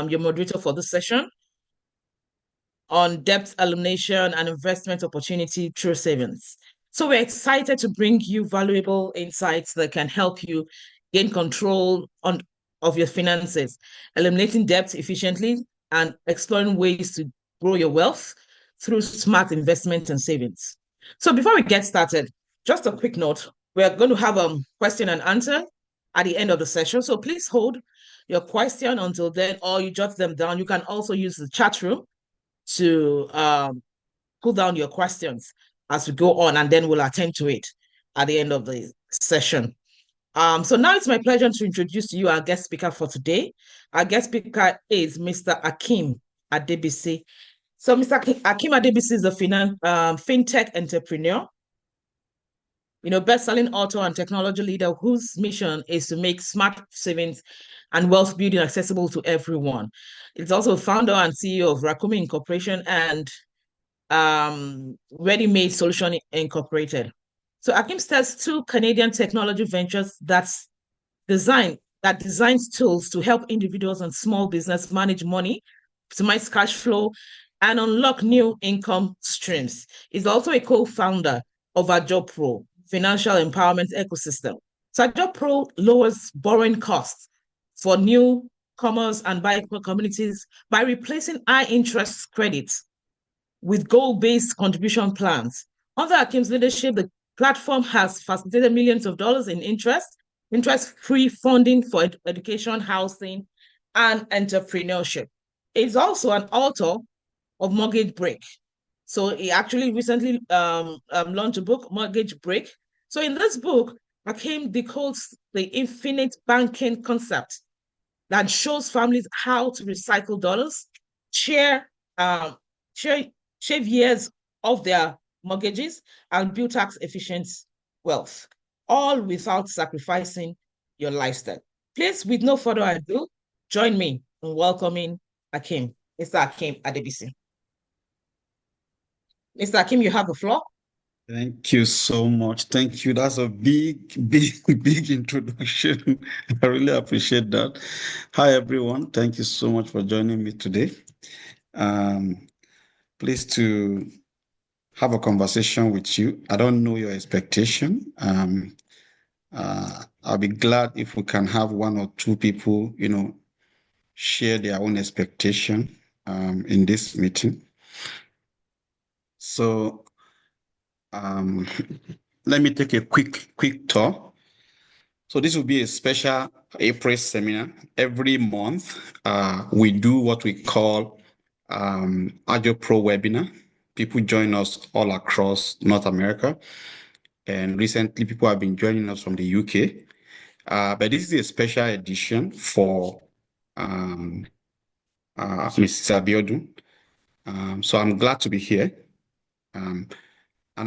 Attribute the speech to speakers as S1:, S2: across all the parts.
S1: your moderator for this session on debt elimination and investment opportunity through savings. So we're excited to bring you valuable insights that can help you gain control of your finances, eliminating debt efficiently, and exploring ways to grow your wealth through smart investment and savings. So before we get started, just a quick note, we're going to have a question and answer at the end of the session. So please hold your question until then, or you jot them down. You can also use the chat room to put down your questions as we go on, and then we'll attend to it at the end of the session. So now it's my pleasure to introduce to you our guest speaker for today. Our guest speaker is Mr. Akim Adebisi. So Mr. Akim Adebisi is a fintech entrepreneur, best-selling author and technology leader whose mission is to make smart savings and wealth building accessible to everyone. He's also a founder and CEO of Rakumi Incorporation and Ready Made Solution Incorporated. So Akim starts two Canadian technology ventures that designs tools to help individuals and small business manage money, optimize cash flow, and unlock new income streams. He's also a co-founder of AjoPro, financial empowerment ecosystem. So AjoPro lowers borrowing costs for newcomers and micro communities by replacing high interest credits with goal-based contribution plans. Under Akim's leadership, the platform has facilitated millions of dollars in interest-free funding for education, housing, and entrepreneurship. He's also an author of Mortgage Break. So he actually recently launched a book, Mortgage Break. So in this book, Akim decodes the infinite banking concept that shows families how to recycle dollars, shave years of their mortgages, and build tax-efficient wealth, all without sacrificing your lifestyle. Please, with no further ado, join me in welcoming Akim, Mr. Akim Adebisi. Mr. Akim, you have the floor.
S2: Thank you so much. Thank you. That's a big introduction. I really appreciate that. Hi, everyone. Thank you so much for joining me today. Pleased to have a conversation with you. I don't know your expectation. I'll be glad if we can have one or two people, share their own expectation in this meeting. So let me take a quick tour. So this will be a special April seminar. Every month, we do what we call AjoPro webinar. People join us all across North America. And recently, people have been joining us from the UK. But this is a special edition for Mrs. Abiodun. So I'm glad to be here. And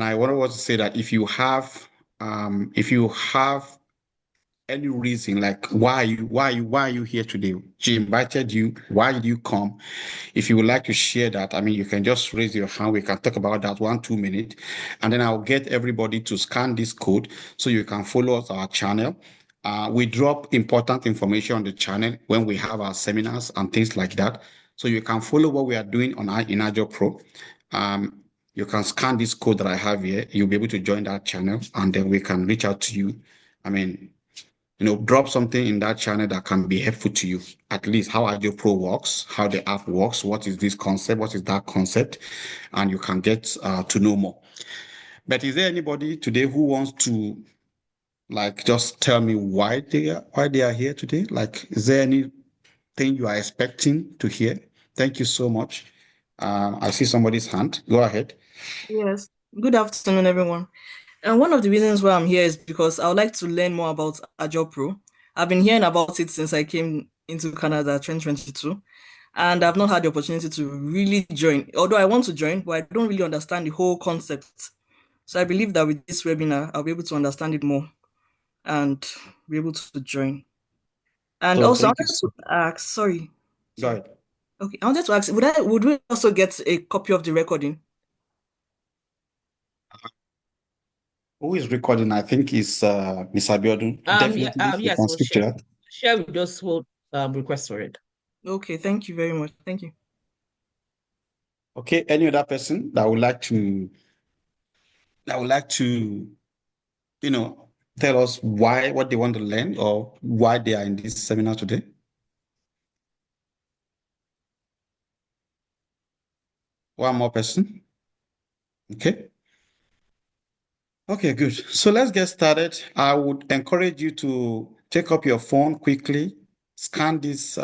S2: I want to say that if you have any reason, like why are you here today? She invited you. Why did you come? If you would like to share that, you can just raise your hand. We can talk about that 1-2 minutes, and then I'll get everybody to scan this code so you can follow us our channel. We drop important information on the channel when we have our seminars and things like that, so you can follow what we are doing in AjoPro. You can scan this code that I have here. You'll be able to join that channel, and then we can reach out to you. Drop something in that channel that can be helpful to you, at least how AjoPro works, how the app works, what is this concept, what is that concept, and you can get to know more. But is there anybody today who wants to, just tell me why they are here today? Is there anything you are expecting to hear? Thank you so much. I see somebody's hand. Go ahead.
S3: Yes. Good afternoon, everyone. And one of the reasons why I'm here is because I would like to learn more about AjoPro. I've been hearing about it since I came into Canada 2022, and I've not had the opportunity to really join. Although I want to join, but I don't really understand the whole concept. So I believe that with this webinar, I'll be able to understand it more and be able to join. And also, I wanted to ask, sorry.
S2: Go ahead.
S3: Okay, I wanted to ask, would we also get a copy of the recording?
S2: Who is recording? I think is Ms. Abiodun.
S1: Yes, we'll share with those who request for it.
S3: Okay, thank you very much. Thank you.
S2: Okay, any other person that would like to, you know, tell us what they want to learn or why they are in this seminar today? One more person. Okay. Okay, good. So let's get started. I would encourage you to take up your phone quickly, scan this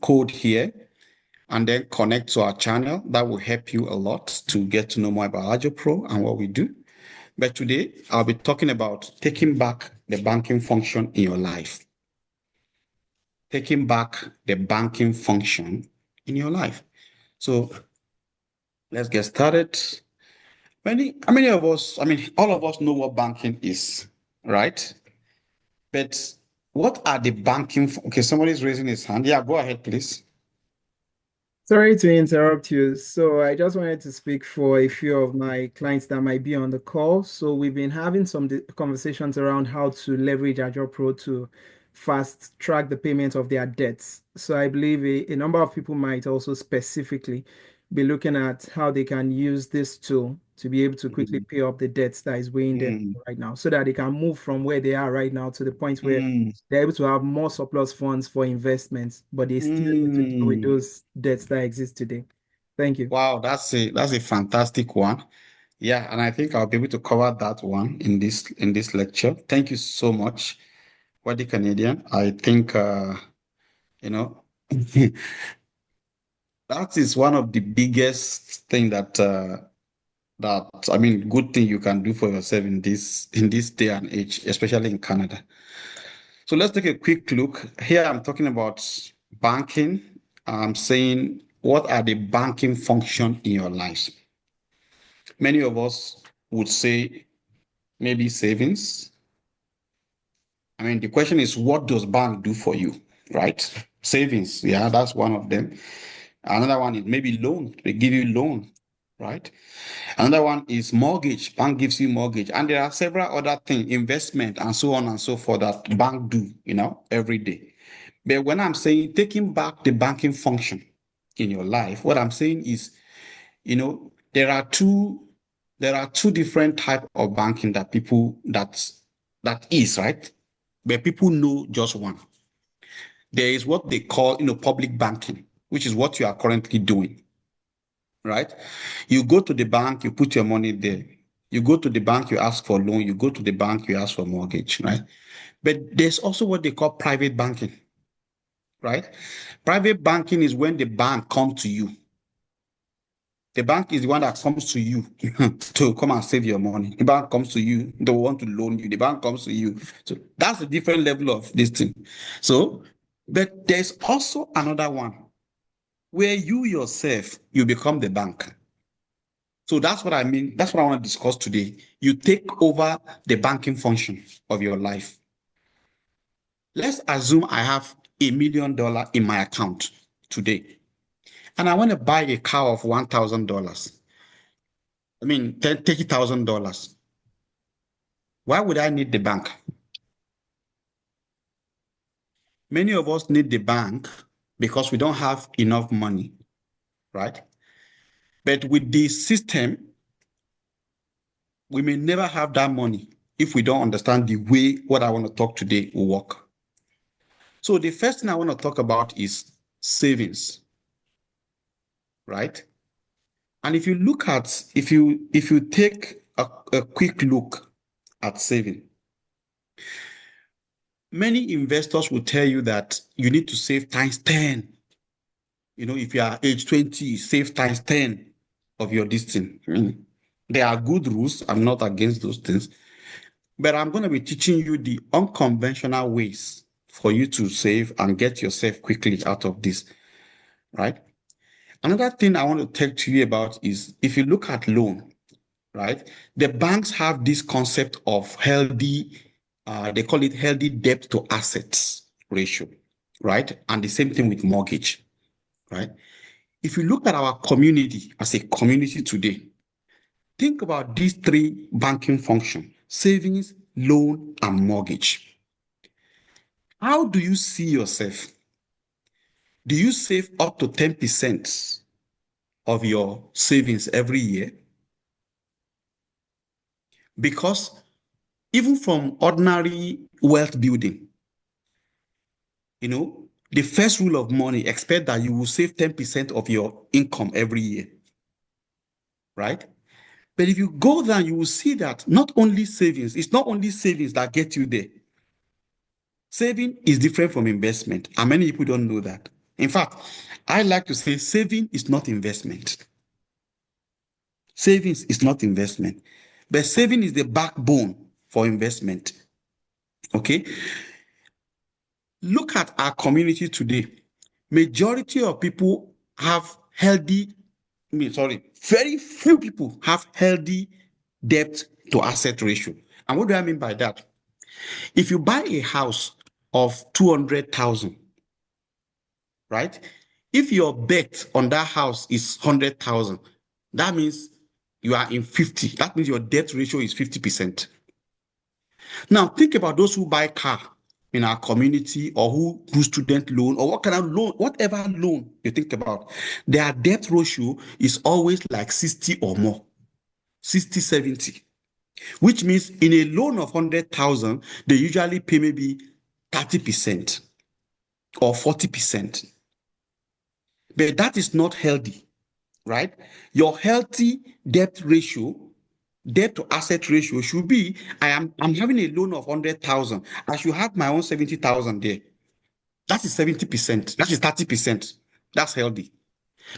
S2: code here, and then connect to our channel. That will help you a lot to get to know more about AjoPro and what we do. But today, I'll be talking about taking back the banking function in your life. Taking back the banking function in your life. So let's get started. How many of us, all of us know what banking is, right? But what are the banking? Okay, somebody's raising his hand. Yeah, go ahead, please.
S4: Sorry to interrupt you. So I just wanted to speak for a few of my clients that might be on the call. So we've been having some conversations around how to leverage Azure Pro to fast track the payment of their debts. So I believe a number of people might also specifically be looking at how they can use this tool to be able to quickly
S2: Mm,
S4: pay off the debts that is weighing them
S2: mm,
S4: right now, so that they can move from where they are right now to the point where
S2: mm,
S4: they're able to have more surplus funds for investments, but they still need to deal with
S2: mm.
S4: those debts that exist today. Thank you.
S2: Wow, that's a fantastic one. Yeah, and I think I'll be able to cover that one in this lecture. Thank you so much, Wadi Canadian. I think you know that is one of the biggest thing that good thing you can do for yourself in this day and age, especially in Canada. So let's take a quick look. Here I'm talking about banking. I'm saying what are the banking function in your lives? Many of us would say maybe savings. The question is, what does bank do for you, right? Savings, yeah, that's one of them. Another one is maybe loan. They give you loan, right? Another one is mortgage. Bank gives you mortgage. And there are several other things, investment and so on and so forth that bank do, every day. But when I'm saying taking back the banking function in your life, what I'm saying is, there are two different type of banking that is, right? But people know just one. There is what they call, public banking, which is what you are currently doing, right? You go to the bank, you put your money there. You go to the bank, you ask for loan. You go to the bank, you ask for mortgage, right? But there's also what they call private banking, right? Private banking is when the bank comes to you. The bank is the one that comes to you to come and save your money. The bank comes to you, they want to loan you. The bank comes to you. So that's a different level of this thing. So, but there's also another one where you yourself, you become the bank. So that's what I mean. That's what I want to discuss today. You take over the banking function of your life. Let's assume I have $1 million in my account today, and I want to buy a car of $1,000. $30,000. Why would I need the bank? Many of us need the bank because we don't have enough money, right? But with the system, we may never have that money if we don't understand the way what I want to talk today will work. So the first thing I want to talk about is savings, right? And if you take a quick look at saving, many investors will tell you that you need to save times 10. If you are age 20, save times 10 of your distance. There are good rules. I'm not against those things. But I'm going to be teaching you the unconventional ways for you to save and get yourself quickly out of this, right? Another thing I want to talk to you about is if you look at loan, right? The banks have this concept of they call it healthy debt to assets ratio, right? And the same thing with mortgage, right? If you look at our community as a community today, think about these three banking functions: savings, loan, and mortgage. How do you see yourself? Do you save up to 10% of your savings every year? Because even from ordinary wealth building, the first rule of money, expect that you will save 10% of your income every year, right? But if you go down, you will see that not only savings, it's not only savings that get you there. Saving is different from investment, and many people don't know that. In fact, I like to say saving is not investment. Savings is not investment, but saving is the backbone for investment. Okay? Look at our community today. Majority of people have very few people have healthy debt to asset ratio. And what do I mean by that? If you buy a house of 200,000, right? If your bet on that house is 100,000, that means you are in 50. That means your debt ratio is 50%. Now, think about those who buy car in our community or who do student loan or what kind of loan, whatever loan you think about, their debt ratio is always like 60 or more, 60, 70, which means in a loan of 100,000, they usually pay maybe 30% or 40%. But that is not healthy, right? Your healthy debt to asset ratio should be, I'm having a loan of 100,000. I should have my own 70,000 there. That is 70%. That is 30%. That's healthy.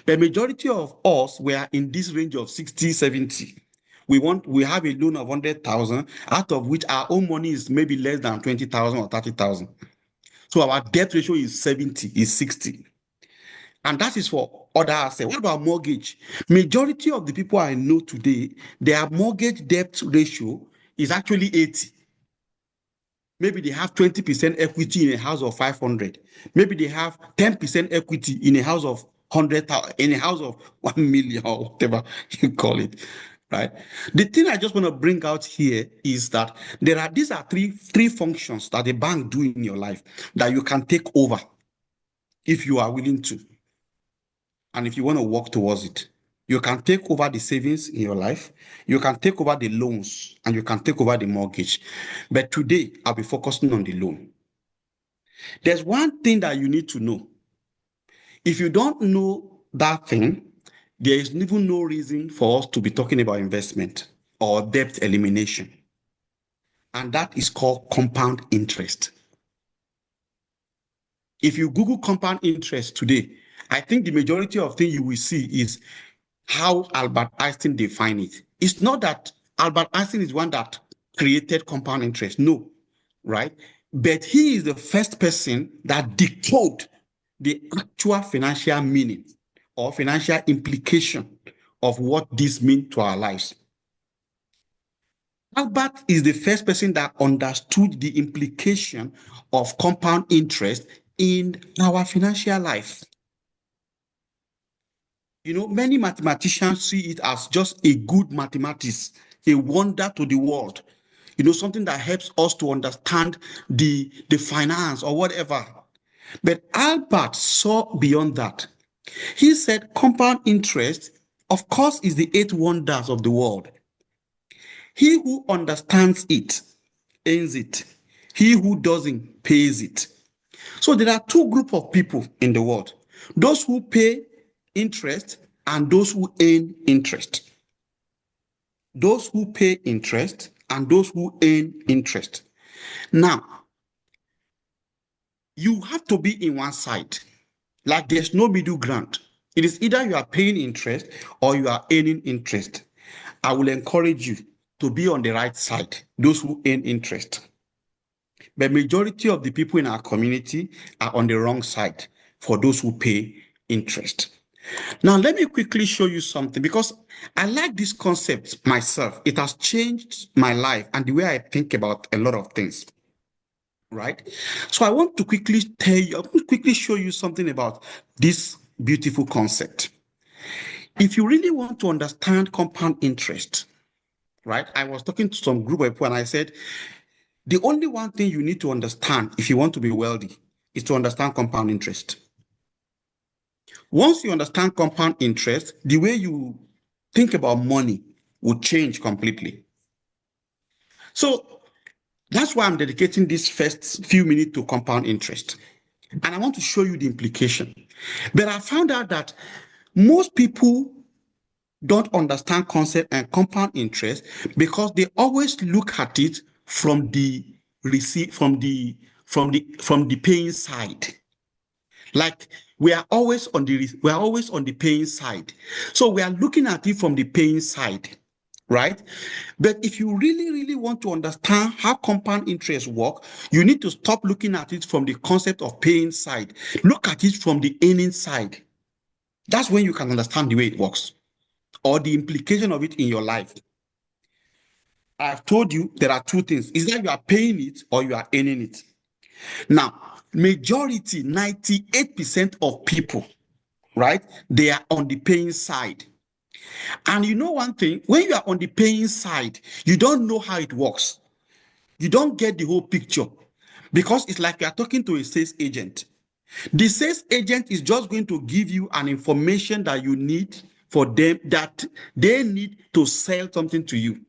S2: The majority of us were in this range of 60, 70. We have a loan of 100,000, out of which our own money is maybe less than 20,000 or 30,000. So our debt ratio is 70, is 60. And that is for other assets. What about mortgage? Majority of the people I know today, their mortgage debt ratio is actually 80. Maybe they have 20% equity in a house of 500. Maybe they have 10% equity in a house of 100,000, in a house of 1 million or whatever you call it, right? The thing I just want to bring out here is that these are three functions that a bank do in your life that you can take over if you are willing to. And if you want to work towards it, you can take over the savings in your life, you can take over the loans, and you can take over the mortgage. But today, I'll be focusing on the loan. There's one thing that you need to know. If you don't know that thing, there is even no reason for us to be talking about investment or debt elimination. And that is called compound interest. If you Google compound interest today, I think the majority of things you will see is how Albert Einstein defined it. It's not that Albert Einstein is one that created compound interest. No, right? But he is the first person that decoded the actual financial meaning or financial implication of what this means to our lives. Albert is the first person that understood the implication of compound interest in our financial life. Many mathematicians see it as just a good mathematics, a wonder to the world, something that helps us to understand the finance or whatever. But Albert saw beyond that. He said compound interest, of course, is the 8 wonders of the world. He who understands it earns it. He who doesn't pays it. So there are two groups of people in the world: those who pay interest and those who earn interest. Those who pay interest and those who earn interest. Now, you have to be in one side. Like there's no middle ground. It is either you are paying interest or you are earning interest. I will encourage you to be on the right side, those who earn interest. The majority of the people in our community are on the wrong side for those who pay interest. Now, let me quickly show you something because I like this concept myself. It has changed my life and the way I think about a lot of things, right? So I want to quickly show you something about this beautiful concept. If you really want to understand compound interest, right? I was talking to some group of people and I said, the only one thing you need to understand if you want to be wealthy is to understand compound interest. Once you understand compound interest, the way you think about money will change completely. So that's why I'm dedicating this first few minutes to compound interest. And I want to show you the implication. But I found out that most people don't understand concept and compound interest because they always look at it from the receipt from the paying side. Like we are always on the paying side. So we are looking at it from the paying side, right? But if you really, really want to understand how compound interest work, you need to stop looking at it from the concept of paying side. Look at it from the earning side. That's when you can understand the way it works or the implication of it in your life. I've told you there are two things. Either you are paying it or you are earning it. Now, majority, 98% of people, right, they are on the paying side. And you know one thing, when you are on the paying side, you don't know how it works. You don't get the whole picture because it's like you are talking to a sales agent. The sales agent is just going to give you an information that you need for them, that they need to sell something to you.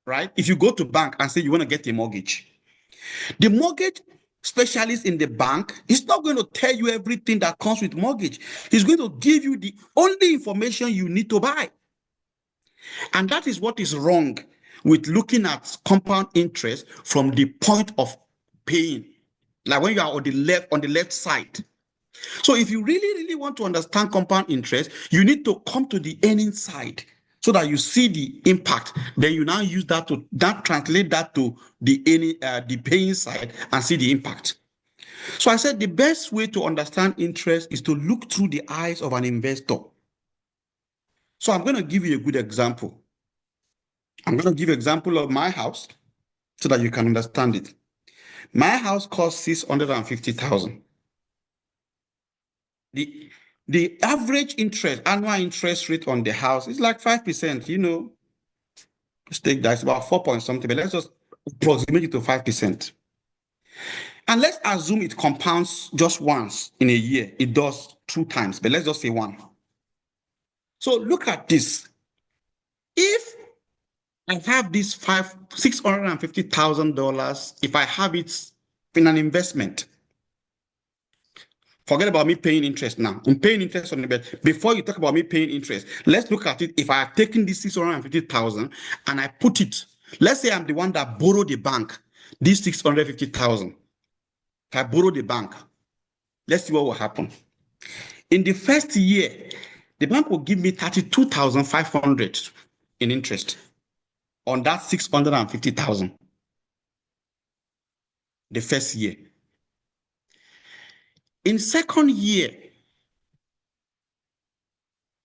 S2: Right? If you go to bank and say you want to get a mortgage, the mortgage specialist in the bank is not going to tell you everything that comes with mortgage. He's going to give you the only information you need to buy. And that is what is wrong with looking at compound interest from the point of paying. Like when you are on the left side. So if you really, really want to understand compound interest, you need to come to the earning side so that you see the impact. Then you now use that to translate that to the paying side and see the impact. So I said the best way to understand interest is to look through the eyes of an investor. So I'm going to give you a good example. I'm going to give an example of my house so that you can understand it. My house cost 650,000. The average annual interest rate on the house is like 5%, let's take that, it's about 4 point something, but let's just approximate it to 5%. And let's assume it compounds just once in a year. It does 2 times, but let's just say 1. So look at this. If I have this $650,000, if I have it in an investment, forget about me paying interest now. I'm paying interest on the bed. Before you talk about me paying interest, let's look at it. If I have taken this 650,000 and I put it, let's say I'm the one that borrowed the bank this 650,000. If I borrow the bank, let's see what will happen. In the first year, the bank will give me 32,500 in interest on that 650,000. The first year. In second year,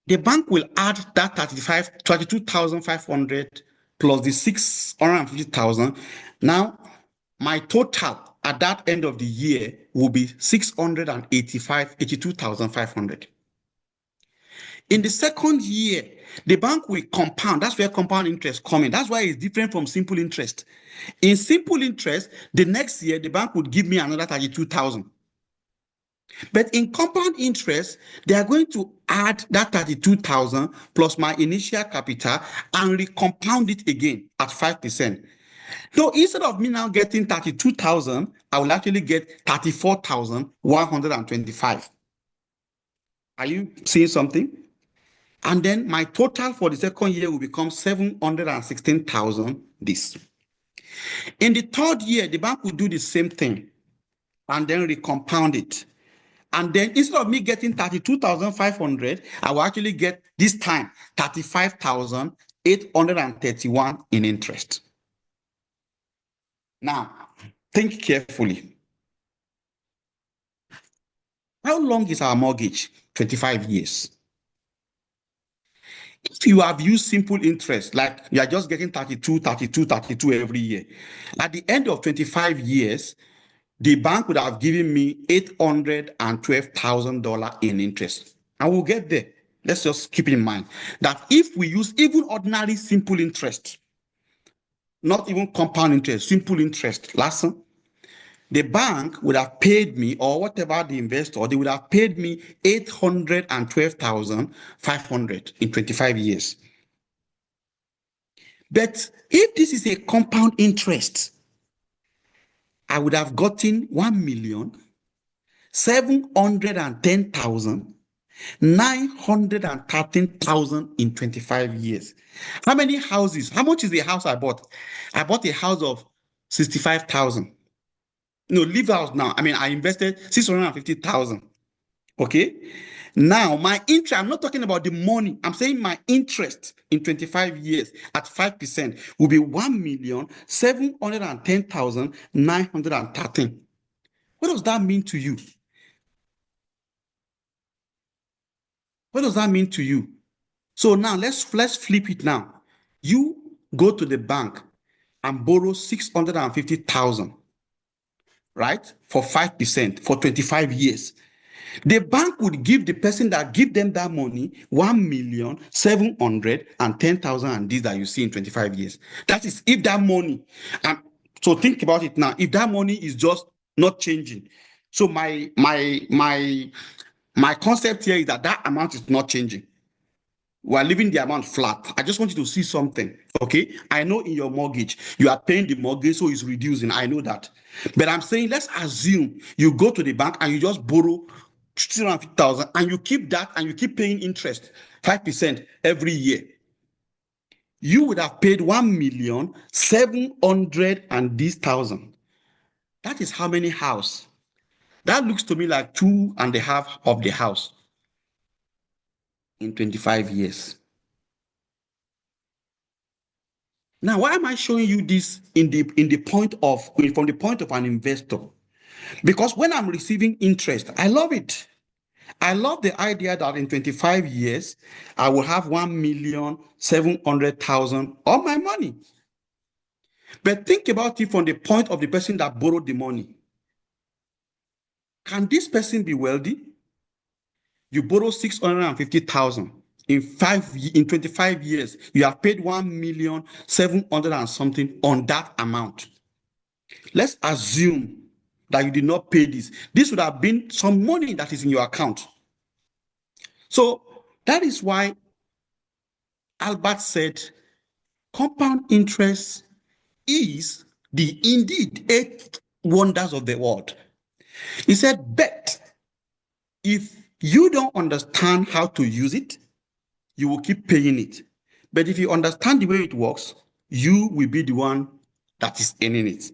S2: the bank will add that 32,500 plus the 650,000. Now, my total at that end of the year will be 82,500. In the second year, the bank will compound. That's where compound interest comes in. That's why it's different from simple interest. In simple interest, the next year, the bank would give me another 32,000. But in compound interest, they are going to add that 32,000 plus my initial capital and recompound it again at 5%. So instead of me now getting 32,000, I will actually get 34,125. Are you seeing something? And then my total for the second year will become 716,000 this. In the third year, the bank will do the same thing and then recompound it. And then instead of me getting 32,500, I will actually get this time 35,831 in interest. Now, think carefully. How long is our mortgage? 25 years. If you have used simple interest, like you are just getting 32 every year, at the end of 25 years, the bank would have given me $812,000 in interest. And we'll get there. Let's just keep in mind that if we use even ordinary simple interest, not even compound interest, simple interest, last the bank would have paid me, or whatever the investor, they would have paid me 812,500 in 25 years. But if this is a compound interest, I would have gotten 1,710,913,000 in 25 years. How many houses? How much is the house I bought? I bought a house of 65,000. No, leave house now. I mean, I invested 650,000. Okay. Now, my interest, I'm not talking about the money. I'm saying my interest in 25 years at 5% will be 1,710,913. What does that mean to you? What does that mean to you? So now let's flip it now. You go to the bank and borrow 650,000, right? For 5% for 25 years. The bank would give the person that give them that money 1,710,000, and these that you see in 25 years. That is if that money, so think about it now. If that money is just not changing, so my concept here is that that amount is not changing. We're leaving the amount flat. I just want you to see something, okay? I know in your mortgage, you are paying the mortgage, so it's reducing. I know that. But I'm saying, let's assume you go to the bank and you just borrow 250,000 and you keep that and you keep paying interest, 5% every year. You would have paid 1,700,000 and this thousand. That is how many house? That looks to me like 2.5 of the house in 25 years. Now, why am I showing you this from the point of an investor? Because when I'm receiving interest, I love it. I love the idea that in 25 years, I will have 1,700,000 of my money. But think about it from the point of the person that borrowed the money. Can this person be wealthy? You borrow 650,000. In 25 years, you have paid 1,700,000 and something on that amount. Let's assume that you did not pay this. This would have been some money that is in your account. So that is why Albert said compound interest is indeed 8 wonders of the world. He said, but if you don't understand how to use it, you will keep paying it. But if you understand the way it works, you will be the one that is earning it.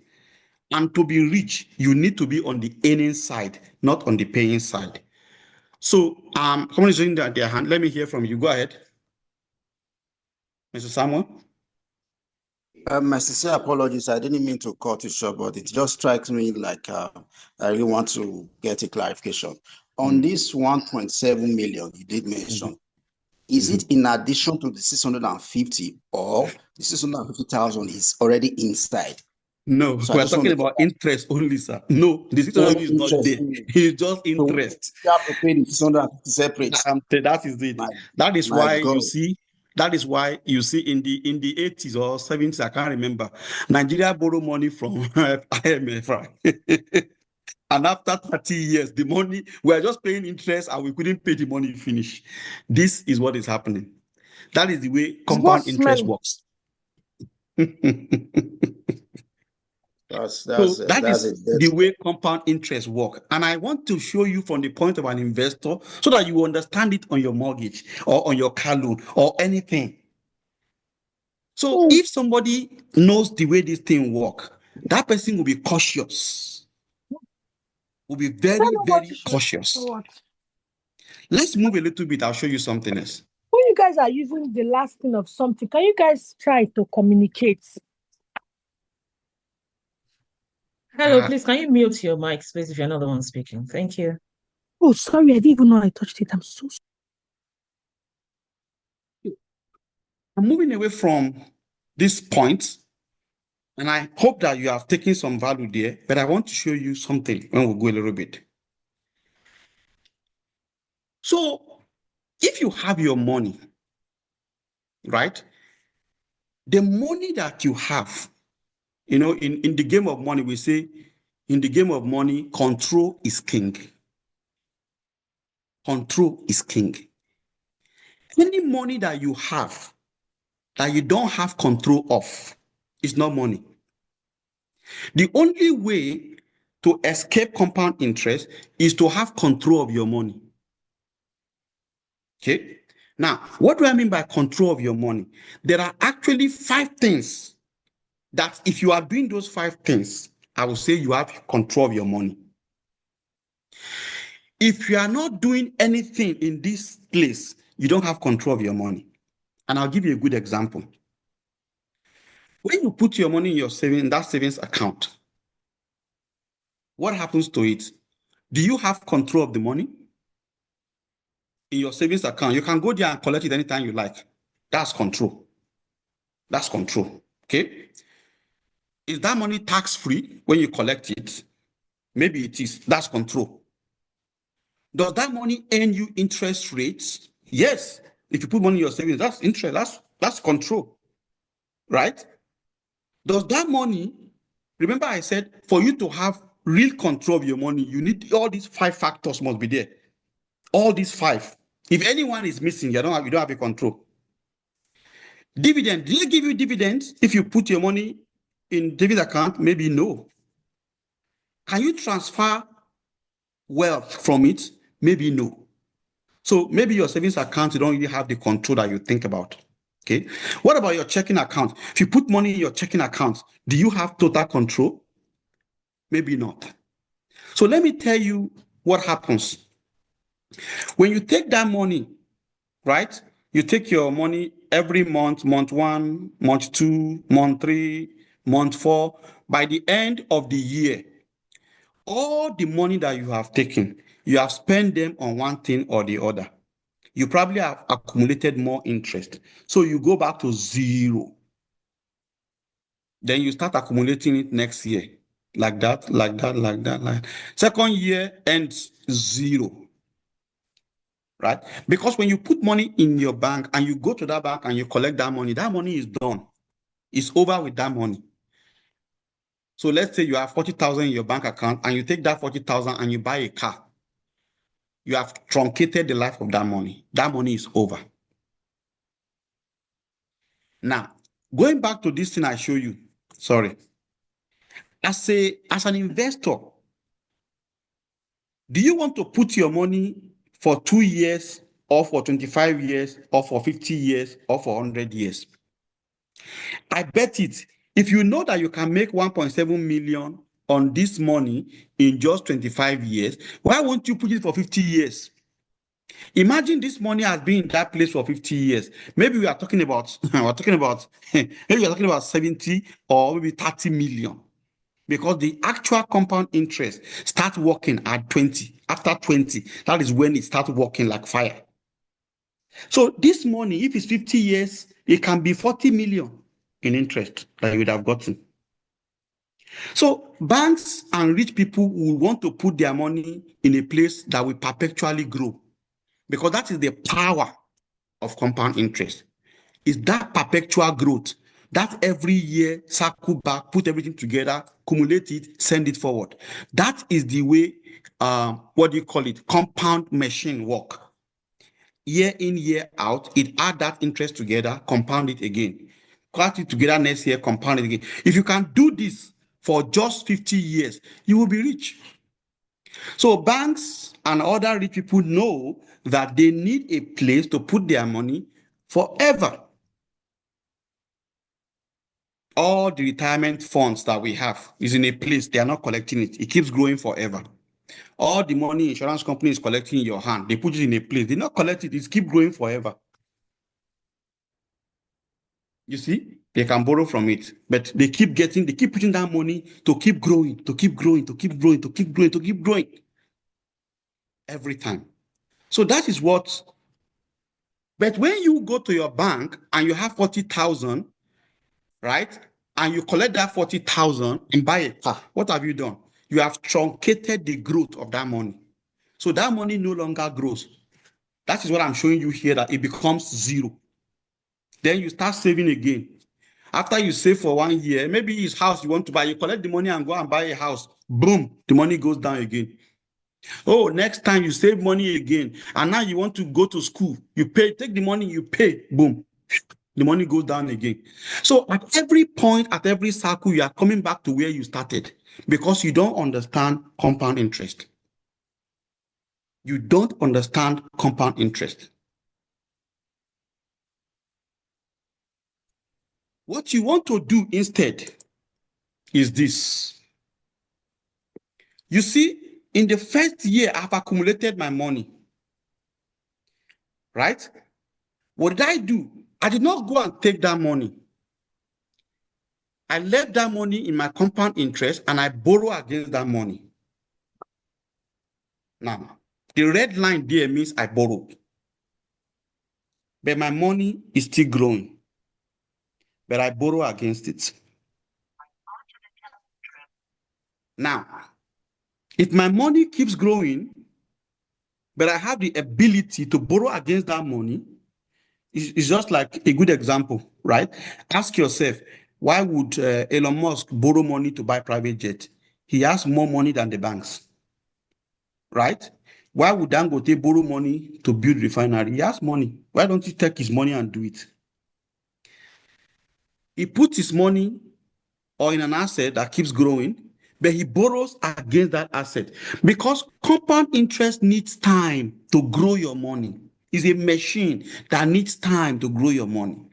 S2: And to be rich, you need to be on the earning side, not on the paying side. So, someone is raising their hand. Let me hear from you. Go ahead, Mr. Samuel.
S5: My sincere apologies. I didn't mean to cut it short, but it just strikes me like I really want to get a clarification. On this 1.7 million you did mention, is it in addition to the 650 or the 650,000 is already inside?
S2: No,
S5: So
S2: we're talking about interest only, sir. No, the 600 is not there. It's just interest.
S5: So you have to pay the 650 separate.
S2: That is it. That is why you see. That is why you see in the 80s or 70s, I can't remember, Nigeria borrowed money from IMF, right? And after 30 years, the money, we are just paying interest and we couldn't pay the money finish. This is what is happening. That is the way compound interest works.
S5: That's
S2: the way compound interest work. And I want to show you from the point of an investor so that you understand it on your mortgage or on your car loan or anything. So if somebody knows the way this thing work, that person will be cautious. Will be very, very cautious. Let's move a little bit. I'll show you something else.
S6: When you guys are using the last thing of something, can you guys try to communicate?
S1: Hello, please, can you mute your mic, please, if you're not the one speaking? Thank you.
S6: Oh, sorry, I didn't even know I touched it. I'm so sorry.
S2: I'm moving away from this point, and I hope that you have taken some value there, but I want to show you something when we go a little bit. So, if you have your money, right, the money that you have, in the game of money, we say in the game of money, control is king. Control is king. Any money that you have that you don't have control of is not money. The only way to escape compound interest is to have control of your money. Okay? Now, what do I mean by control of your money? There are actually 5 things that if you are doing those 5 things, I will say you have control of your money. If you are not doing anything in this place, you don't have control of your money. And I'll give you a good example. When you put your money in your that savings account, what happens to it? Do you have control of the money? In your savings account, you can go there and collect it anytime you like. That's control. That's control. Okay? Is that money tax-free when you collect it? Maybe it is. That's control. Does that money earn you interest rates? Yes. If you put money in your savings, that's interest. That's control. Right? Does that money, remember I said, for you to have real control of your money, you need all these 5 factors must be there. All these 5. If anyone is missing, you don't have a control. Dividend. Do they give you dividends if you put your money in dividend account? Maybe no. Can you transfer wealth from it? Maybe no. So maybe your savings account, you don't really have the control that you think about. Okay. What about your checking account? If you put money in your checking account, do you have total control? Maybe not. So let me tell you what happens. When you take that money, right? You take your money every month, month 1, month 2, month 3, month 4. By the end of the year, all the money that you have taken, you have spent them on one thing or the other. You probably have accumulated more interest. So you go back to 0. Then you start accumulating it next year. Like that, like that, like that, like that. Second year ends 0. Right? Because when you put money in your bank and you go to that bank and you collect that money is done. It's over with that money. So let's say you have 40,000 in your bank account and you take that 40,000 and you buy a car. You have truncated the life of that money. That money is over. Now, going back to this thing I show you, sorry. As an investor, do you want to put your money for 2 years or for 25 years or for 50 years or for 100 years? I bet it. If you know that you can make 1.7 million on this money in just 25 years, why won't you put it for 50 years? Imagine this money has been in that place for 50 years. Maybe we are talking about, maybe we are talking about 70 or maybe 30 million. Because the actual compound interest starts working at 20. After 20, that is when it starts working like fire. So this money, if it's 50 years, it can be 40 million in interest that you would have gotten. So banks and rich people will want to put their money in a place that will perpetually grow, because that is the power of compound interest. Is that perpetual growth, that every year circle back, put everything together, accumulate it, send it forward. That is the way, compound machine work. Year in, year out, it add that interest together, compound it again. Cut it together next year, compound it again. If you can do this for just 50 years, you will be rich. So banks and other rich people know that they need a place to put their money forever. All the retirement funds that we have is in a place, they are not collecting it. It keeps growing forever. All the money insurance company is collecting in your hand, they put it in a place. They not collect it, it keeps growing forever. You see, they can borrow from it, but they keep putting that money to keep growing, to keep growing, to keep growing, to keep growing, to keep growing every time. So that is what. But when you go to your bank and you have 40,000, right? And you collect that 40,000 and buy a car, what have you done? You have truncated the growth of that money. So that money no longer grows. That is what I'm showing you here, that it becomes 0. Then you start saving again. After you save for 1 year, maybe his house you want to buy, you collect the money and go and buy a house. Boom, the money goes down again. Oh, next time you save money again, and now you want to go to school, you pay, take the money, you pay, boom, the money goes down again. So at every point, at every cycle, you are coming back to where you started because you don't understand compound interest. You don't understand compound interest. What you want to do instead is this. You see, in the first year, I've accumulated my money, right? What did I do? I did not go and take that money. I left that money in my compound interest and I borrow against that money. Now, the red line there means I borrowed. But my money is still growing. But I borrow against it. Now, if my money keeps growing, but I have the ability to borrow against that money, it's just like a good example, right? Ask yourself, why would Elon Musk borrow money to buy private jet? He has more money than the banks, right? Why would Dangote borrow money to build refinery? He has money. Why don't you take his money and do it? He puts his money or in an asset that keeps growing, but he borrows against that asset because compound interest needs time to grow your money. It's a machine that needs time to grow your money.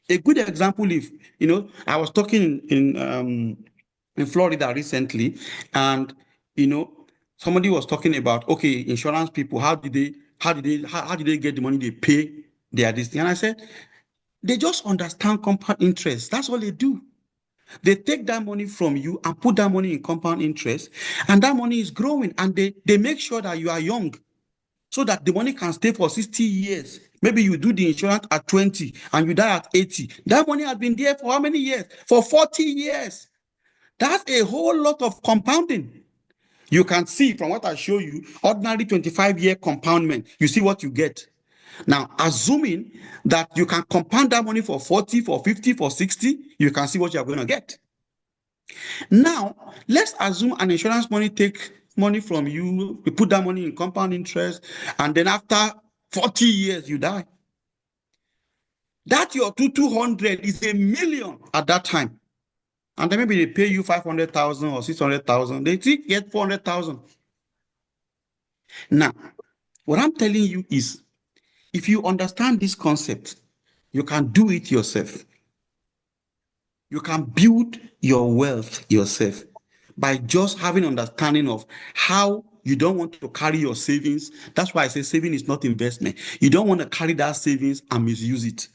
S2: A good example, if I was talking in Florida recently, and somebody was talking about, okay, insurance people, how did they get the money they pay their this thing? And I said, they just understand compound interest. That's all they do. They take that money from you and put that money in compound interest, and that money is growing, and they make sure that you are young so that the money can stay for 60 years. Maybe you do the insurance at 20 and you die at 80. That money has been there for how many years? For 40 years. That's a whole lot of compounding. You can see from what I show you, ordinary 25-year compoundment, you see what you get. Now, assuming that you can compound that money for 40, for 50, for 60, you can see what you're going to get. Now, let's assume an insurance money take money from you, we put that money in compound interest, and then after 40 years, you die. That your 200 is a million at that time. And then maybe they pay you 500,000 or 600,000. They still get 400,000. Now, what I'm telling you is, if you understand this concept, you can do it yourself. You can build your wealth yourself by just having understanding of how you don't want to carry your savings. That's why I say saving is not investment. You don't want to carry that savings and misuse it.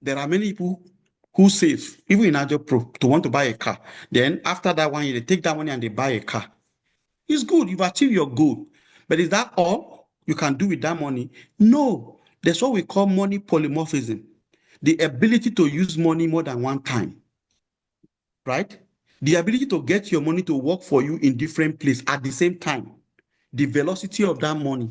S2: There are many people who save, even in AjoPro, to want to buy a car. Then after that 1 year, they take that money and they buy a car. It's good. You've achieved your goal. But is that all you can do with that money? No. That's what we call money polymorphism. The ability to use money more than one time. Right? The ability to get your money to work for you in different places at the same time. The velocity of that money.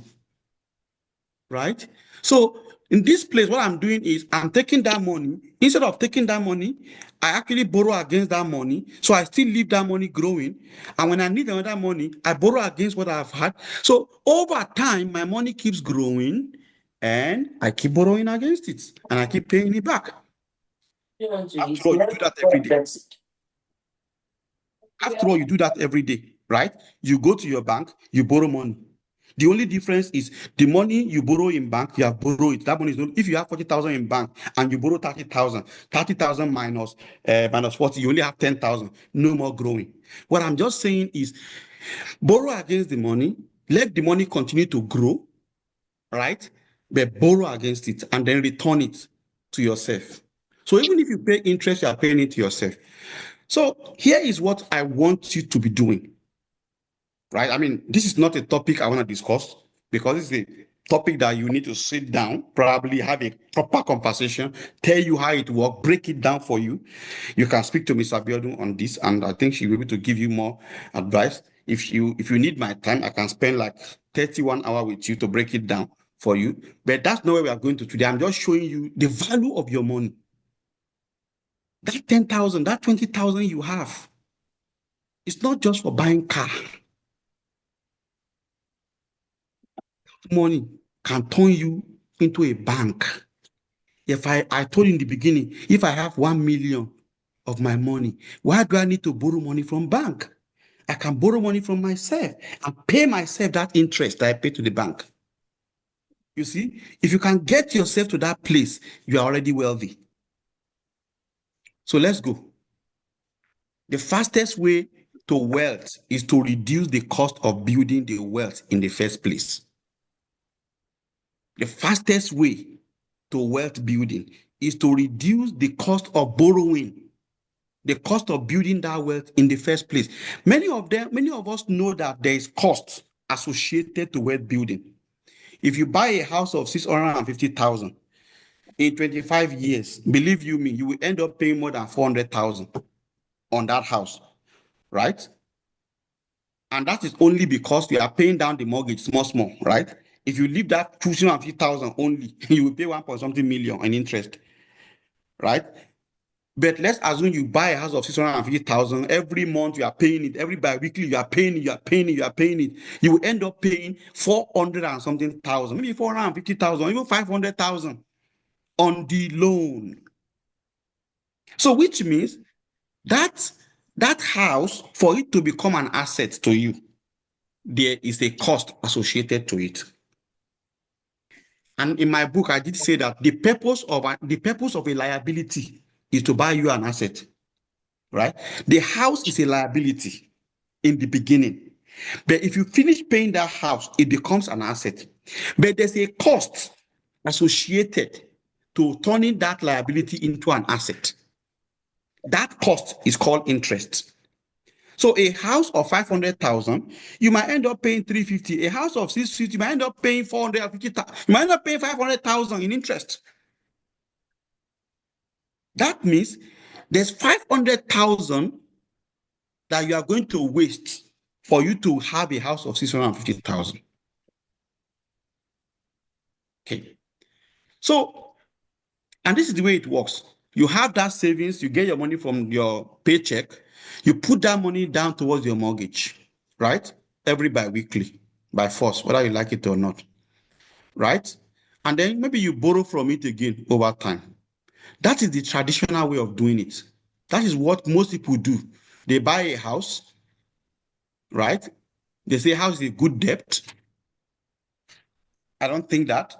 S2: Right? So in this place, what I'm doing is I'm taking that money. Instead of taking that money, I actually borrow against that money. So I still leave that money growing. And when I need another money, I borrow against what I've had. So over time, my money keeps growing and I keep borrowing against it and I keep paying it back. After all, you do that every day. After all, you do that every day, right? You go to your bank, you borrow money. The only difference is the money you borrow in bank, you have borrowed it. That money is not, if you have 40,000 in bank and you borrow 30,000, 30,000 minus 40, you only have 10,000. No more growing. What I'm just saying is borrow against the money, let the money continue to grow, right? But borrow against it and then return it to yourself. So even if you pay interest, you are paying it to yourself. So here is what I want you to be doing. Right? I mean, this is not a topic I want to discuss because it's a topic that you need to sit down, probably have a proper conversation, tell you how it works, break it down for you. You can speak to Ms. Abiodun on this, and I think she'll be able to give you more advice. If you need my time, I can spend like 31 hours with you to break it down for you, but that's not where we are going to today. I'm just showing you the value of your money. That 10,000, that 20,000 you have, it's not just for buying car. Money can turn you into a bank. If I told you in the beginning, if I have 1 million of my money, why do I need to borrow money from bank? I can borrow money from myself and pay myself that interest that I pay to the bank. You see, if you can get yourself to that place, you are already wealthy. So let's go. The fastest way to wealth is to reduce the cost of building the wealth in the first place. The fastest way to wealth building is to reduce the cost of borrowing, the cost of building that wealth in the first place. Many of us know that there is cost associated to wealth building. If you buy a house of 650,000 in 25 years, believe you me, you will end up paying more than 400,000 on that house, right? And that is only because you are paying down the mortgage small, right? If you leave that 250,000 only, you will pay 1 point something million in interest, right? But let's assume you buy a house of 650,000. Every month you are paying it. Every bi-weekly you are paying it. You will end up paying 400 and something thousand, maybe 450,000, even 500,000 on the loan. So which means that house, for it to become an asset to you, there is a cost associated to it. And in my book, I did say that the purpose of a liability is to buy you an asset, right? The house is a liability in the beginning. But if you finish paying that house, it becomes an asset. But there's a cost associated to turning that liability into an asset. That cost is called interest. So a house of 500,000, you might end up paying 350. A house of 650, you might end up paying 450,000. You might end up paying 500,000 in interest. That means there's 500,000 that you are going to waste for you to have a house of 650,000. Okay. So, and this is the way it works. You have that savings, you get your money from your paycheck, you put that money down towards your mortgage, right? Every bi-weekly, by force, whether you like it or not, right? And then maybe you borrow from it again over time. That is the traditional way of doing it. That is what most people do. They buy a house, right? They say house is a good debt. I don't think that.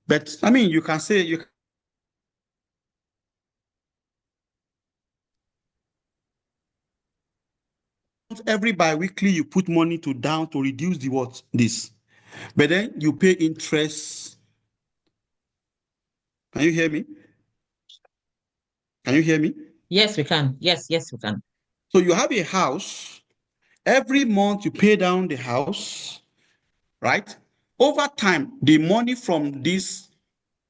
S2: But I mean, you can say every bi-weekly you put money down to reduce the what? This. But then you pay interest. Can you hear me? Can you hear me?
S1: Yes, we can. Yes, we can.
S2: So you have a house. Every month you pay down the house, right? Over time, the money from this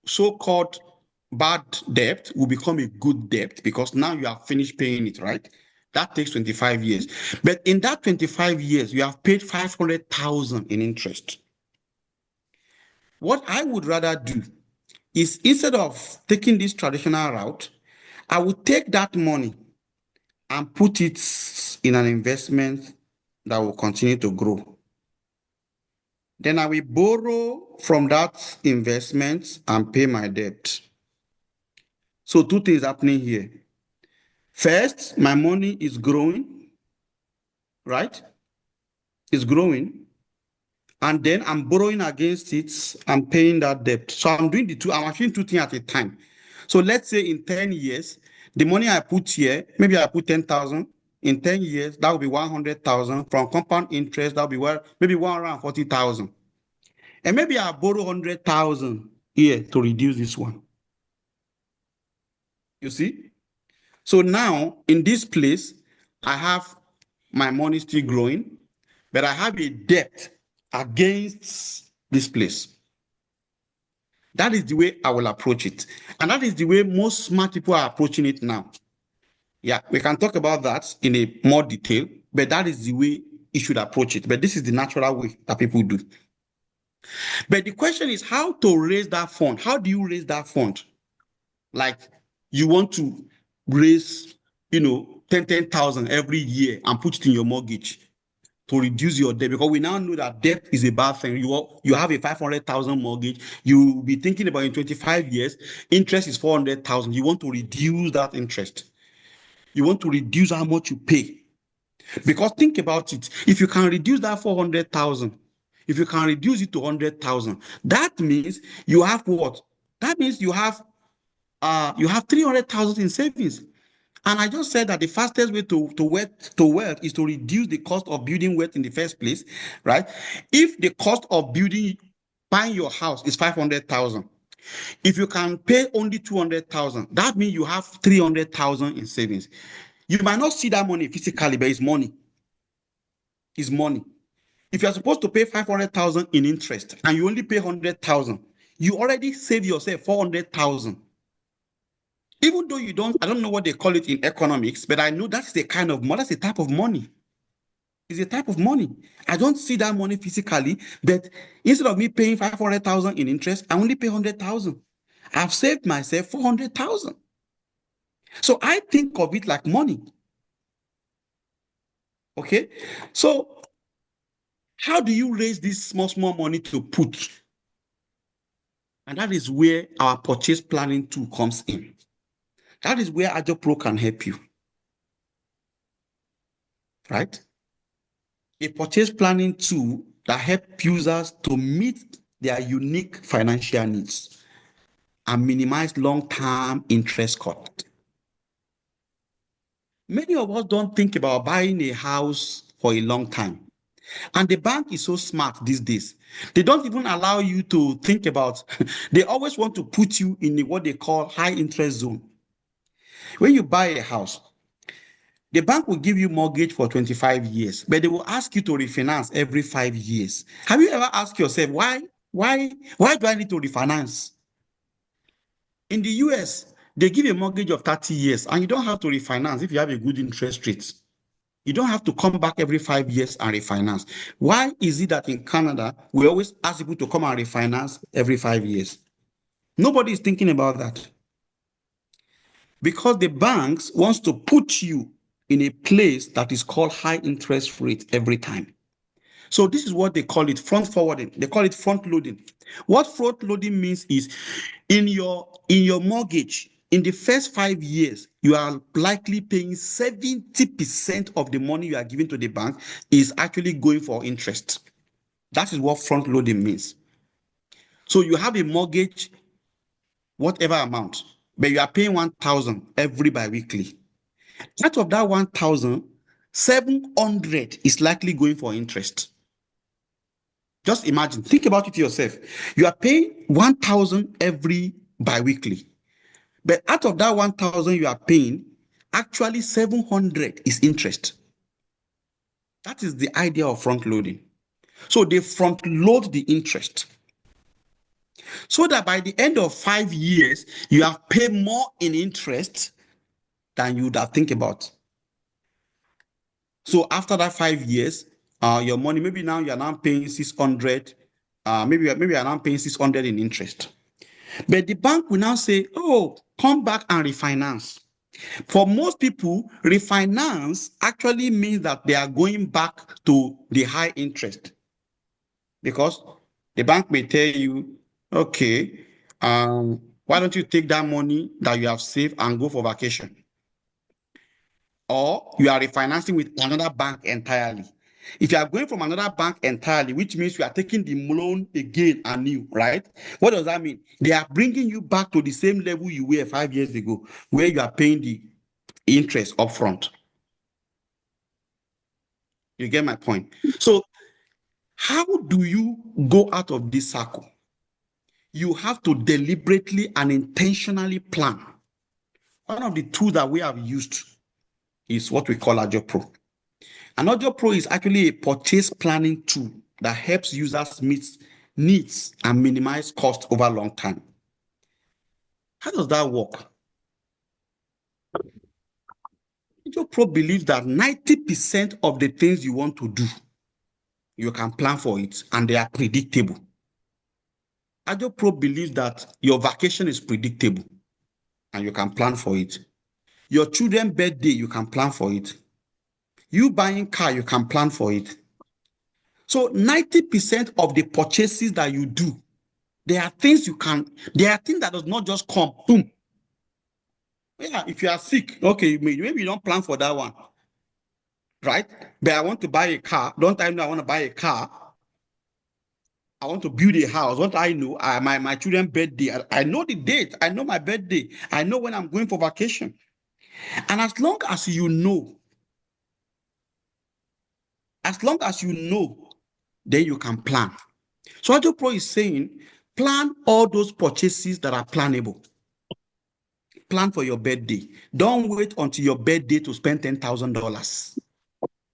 S2: so-called bad debt will become a good debt because now you have finished paying it, right? That takes 25 years. But in that 25 years, you have paid 500,000 in interest. What I would rather do is instead of taking this traditional route, I would take that money and put it in an investment that will continue to grow. Then I will borrow from that investment and pay my debt. So two things happening here. First, my money is growing, right? It's growing. And then I'm borrowing against it and paying that debt. So I'm doing I'm achieving two things at a time. So let's say in 10 years, the money I put here, maybe I put 10,000. In 10 years, that will be 100,000. From compound interest, that will be maybe 140,000. And maybe I borrow 100,000 here to reduce this one. You see? So now in this place, I have my money still growing, but I have a debt against this place. That is the way I will approach it. And that is the way most smart people are approaching it now. Yeah, we can talk about that in a more detail, but that is the way you should approach it. But this is the natural way that people do. But the question is how to raise that fund. How do you raise that fund? Like you want to raise, 10,000 every year and put it in your mortgage to reduce your debt, because we now know that debt is a bad thing. You have a 500,000 mortgage. You will be thinking about in 25 years, interest is 400,000. You want to reduce that interest. You want to reduce how much you pay. Because think about it. If you can reduce that 400,000, if you can reduce it to 100,000, that means you have what? That means you have 300,000 in savings. And I just said that the fastest way to wealth is to reduce the cost of building wealth in the first place, right? If the cost of buying your house is 500,000, if you can pay only 200,000, that means you have 300,000 in savings. You might not see that money physically, but it's money. It's money. If you're supposed to pay 500,000 in interest and you only pay 100,000, you already save yourself 400,000. Even though I don't know what they call it in economics, but I know that's the kind of money, that's a type of money. It's a type of money. I don't see that money physically, but instead of me paying 500,000 in interest, I only pay 100,000. I've saved myself 400,000. So I think of it like money. Okay? So how do you raise this small money to put? And that is where our purchase planning tool comes in. That is where AjoPro can help you. Right? A purchase planning tool that helps users to meet their unique financial needs and minimize long-term interest cost. Many of us don't think about buying a house for a long time. And the bank is so smart these days. They don't even allow you to think about, they always want to put you in what they call high interest zone. When you buy a house, the bank will give you mortgage for 25 years, but they will ask you to refinance every 5 years. Have you ever asked yourself, why do I need to refinance? In the US, they give a mortgage of 30 years and you don't have to refinance if you have a good interest rate. You don't have to come back every 5 years and refinance. Why is it that in Canada, we always ask people to come and refinance every 5 years? Nobody is thinking about that. Because the banks wants to put you in a place that is called high interest rate every time. So this is what they call it, front forwarding. They call it front loading. What front loading means is in your mortgage, in the first 5 years, you are likely paying 70% of the money you are giving to the bank is actually going for interest. That is what front loading means. So you have a mortgage, whatever amount, but you are paying 1,000 every biweekly. Out of that 1,000, 700 is likely going for interest. Just imagine, think about it yourself. You are paying 1,000 every biweekly. But out of that 1,000 you are paying, actually 700 is interest. That is the idea of front loading. So they front load the interest. So that by the end of 5 years, you have paid more in interest than you would have think about. So after that 5 years, your money, maybe now you are now paying 600, maybe you are now paying 600 in interest. But the bank will now say, oh, come back and refinance. For most people, refinance actually means that they are going back to the high interest. Because the bank may tell you, okay, why don't you take that money that you have saved and go for vacation? Or you are refinancing with another bank entirely. If you are going from another bank entirely, which means you are taking the loan again anew, right? What does that mean? They are bringing you back to the same level you were 5 years ago, where you are paying the interest upfront. You get my point? So how do you go out of this circle? You have to deliberately and intentionally plan. One of the tools that we have used is what we call AjoPro. And AjoPro is actually a purchase planning tool that helps users meet needs and minimize costs over long time. How does that work? AjoPro believes that 90% of the things you want to do, you can plan for it and they are predictable. AjoPro believes that your vacation is predictable and you can plan for it. Your children's birthday, you can plan for it. You buying car, you can plan for it. So 90% of the purchases that you do, there are things that does not just come, boom. Yeah, if you are sick, okay, maybe you don't plan for that one, right? But I want to buy a car. Don't I know I want to buy a car? I want to build a house. What I know, my children's birthday, I know the date. I know my birthday. I know when I'm going for vacation. And as long as you know, then you can plan. So AjoPro is saying, plan all those purchases that are plannable. Plan for your birthday. Don't wait until your birthday to spend $10,000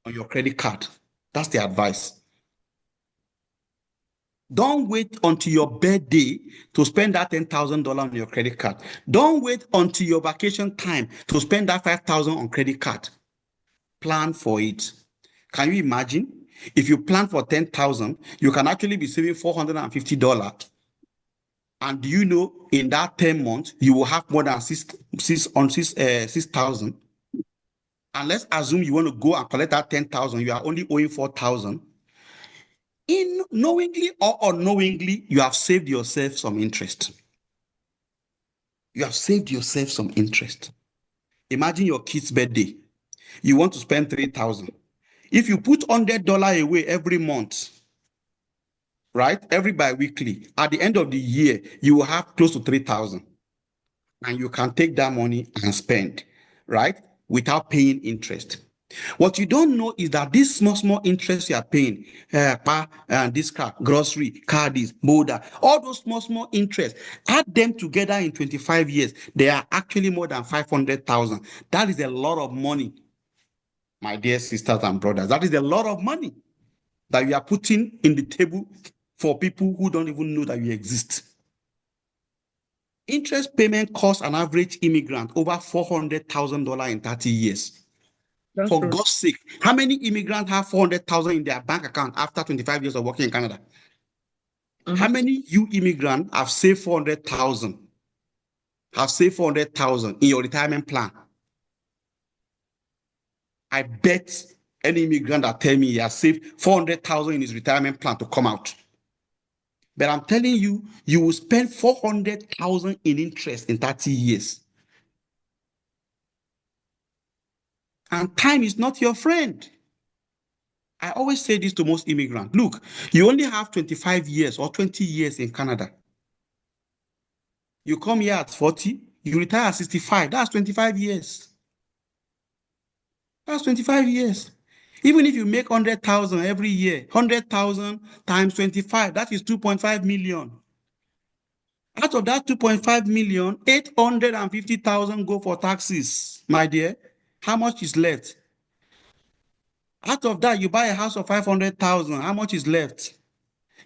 S2: on your credit card. That's the advice. Don't wait until your birthday to spend that $10,000 on your credit card. Don't wait until your vacation time to spend that $5,000 on credit card. Plan for it. Can you imagine? If you plan for $10,000, you can actually be saving $450. And do you know in that 10 months, you will have more than 6,000. And let's assume you want to go and collect that 10,000, you are only owing 4,000. In knowingly or unknowingly, you have saved yourself some interest. You have saved yourself some interest. Imagine your kid's birthday. You want to spend 3,000. If you put $100 away every month, right? Every bi-weekly, at the end of the year, you will have close to 3,000. And you can take that money and spend, right? Without paying interest. What you don't know is that this small interest you are paying, this car, grocery, car this, boda, all those small interest, add them together in 25 years, they are actually more than 500,000. That is a lot of money, my dear sisters and brothers. That is a lot of money that you are putting in the table for people who don't even know that you exist. Interest payment costs an average immigrant over $400,000 in 30 years.
S3: That's
S2: For
S3: true.
S2: God's sake, how many immigrants have 400,000 in their bank account after 25 years of working in Canada? How many you immigrants have saved 400,000? Have saved 400,000 in your retirement plan? I bet any immigrant that tell me he has saved 400,000 in his retirement plan to come out. But I'm telling you, you will spend 400,000 in interest in 30 years. And time is not your friend. I always say this to most immigrants. Look, you only have 25 years or 20 years in Canada. You come here at 40, you retire at 65. That's 25 years. That's 25 years. Even if you make 100,000 every year, 100,000 times 25, that is 2.5 million. Out of that 2.5 million, 850,000 go for taxes, my dear. How much is left? Out of that, you buy a house of 500,000. How much is left?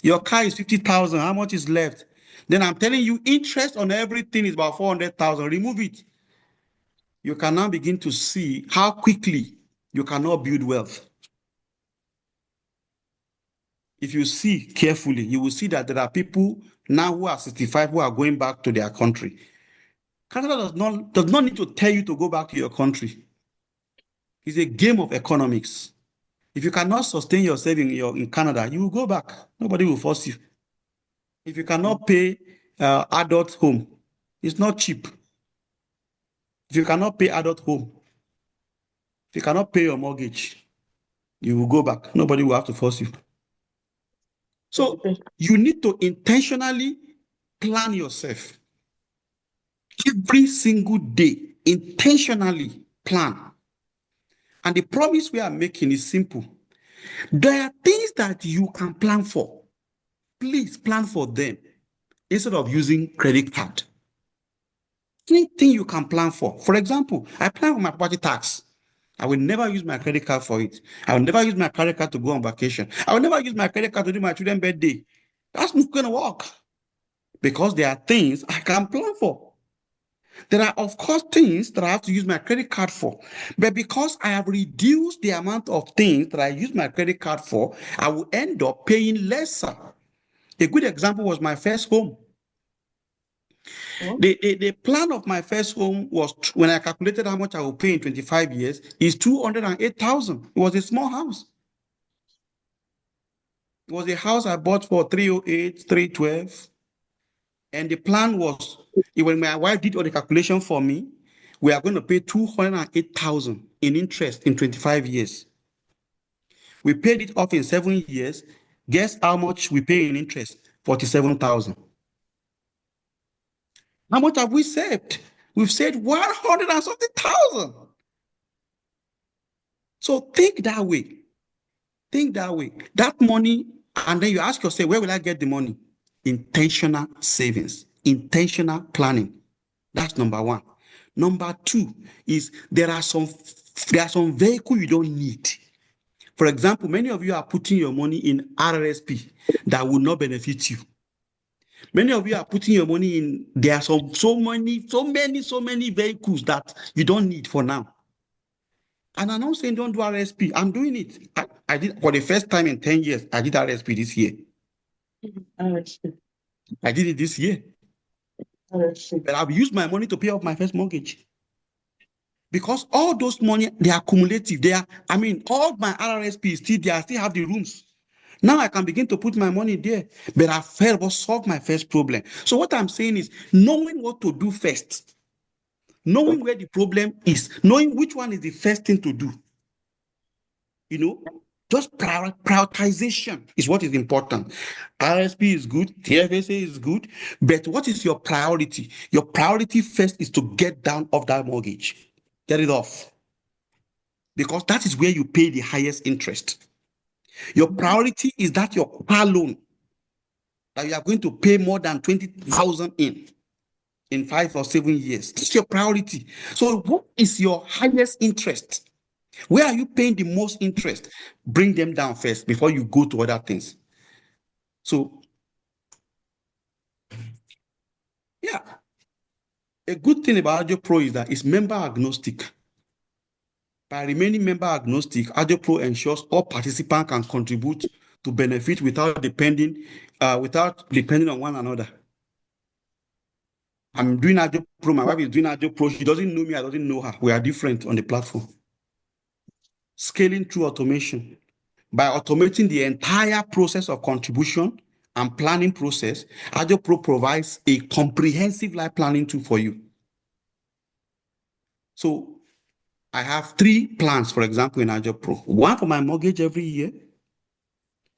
S2: Your car is 50,000. How much is left? Then I'm telling you, interest on everything is about 400,000. Remove it. You can now begin to see how quickly you cannot build wealth. If you see carefully, you will see that there are people now who are 65 who are going back to their country. Canada does not need to tell you to go back to your country. It's a game of economics. If you cannot sustain yourself in Canada, you will go back. Nobody will force you. If you cannot pay adult home, it's not cheap. If you cannot pay adult home, if you cannot pay your mortgage, you will go back. Nobody will have to force you. So you need to intentionally plan yourself. Every single day, intentionally plan. And the promise we are making is simple. There are things that you can plan for. Please plan for them instead of using credit card. Anything you can plan for. For example, I plan for my property tax. I will never use my credit card for it. I will never use my credit card to go on vacation. I will never use my credit card to do my children's birthday. That's not going to work because there are things I can plan for. There are, of course, things that I have to use my credit card for. But because I have reduced the amount of things that I use my credit card for, I will end up paying lesser. A good example was my first home.
S1: Oh.
S2: The plan of my first home was, when I calculated how much I will pay in 25 years, is 208,000. It was a small house. It was a house I bought for 308, 312. And the plan was, when my wife did all the calculation for me, we are going to pay 208,000 in interest in 25 years. We paid it off in 7 years. Guess how much we pay in interest? 47,000. How much have we saved? We've saved 100 and something thousand. So think that way. Think that way. That money, and then you ask yourself, where will I get the money? Intentional savings, intentional planning. That's number one. Number two is there are some vehicle you don't need. For example, many of you are putting your money in RRSP that will not benefit you. Many of you are putting your money in, there are so many vehicles that you don't need for now. And I'm not saying don't do RSP. I'm doing it. I did for the first time in 10 years. I did RSP this year.
S1: RSP.
S2: I did it this year.
S1: RSP.
S2: But I've used my money to pay off my first mortgage. Because all those money, they are cumulative. All my RRSP is still there. I still have the rooms. Now I can begin to put my money there. But I failed to solve my first problem. So what I'm saying is knowing what to do first. Knowing where the problem is. Knowing which one is the first thing to do. Just prioritization is what is important. RSP is good, TFSA is good, but what is your priority? Your priority first is to get down off that mortgage. Get it off. Because that is where you pay the highest interest. Your priority is that your car loan that you are going to pay more than 20,000 in 5 or 7 years. That's your priority. So what is your highest interest? Where are you paying the most interest? Bring them down first before you go to other things. So, yeah. A good thing about AjoPro is that it's member agnostic. By remaining member agnostic, AjoPro ensures all participants can contribute to benefit without depending on one another. I'm doing AjoPro, my wife is doing AjoPro. She doesn't know me, I don't know her. We are different on the platform. Scaling through automation. By automating the entire process of contribution and planning process, AjoPro provides a comprehensive life planning tool for you. So I have 3 plans, for example, in AjoPro. One for my mortgage every year,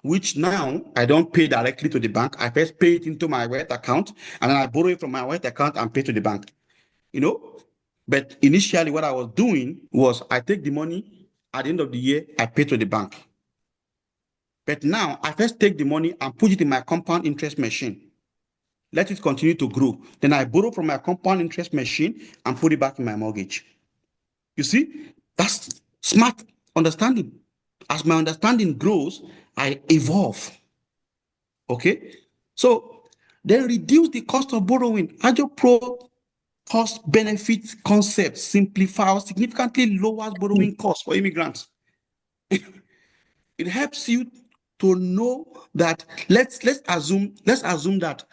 S2: which now I don't pay directly to the bank. I first pay it into my wealth account, and then I borrow it from my wealth account and pay to the bank. But initially what I was doing was I take the money at the end of the year, I pay to the bank. But now I first take the money and put it in my compound interest machine. Let it continue to grow. Then I borrow from my compound interest machine and put it back in my mortgage. You see, that's smart understanding. As my understanding grows, I evolve. Okay? So then reduce the cost of borrowing. AjoPro cost benefit concept simplifies, significantly lowers borrowing costs for immigrants. It helps you to know that let's assume that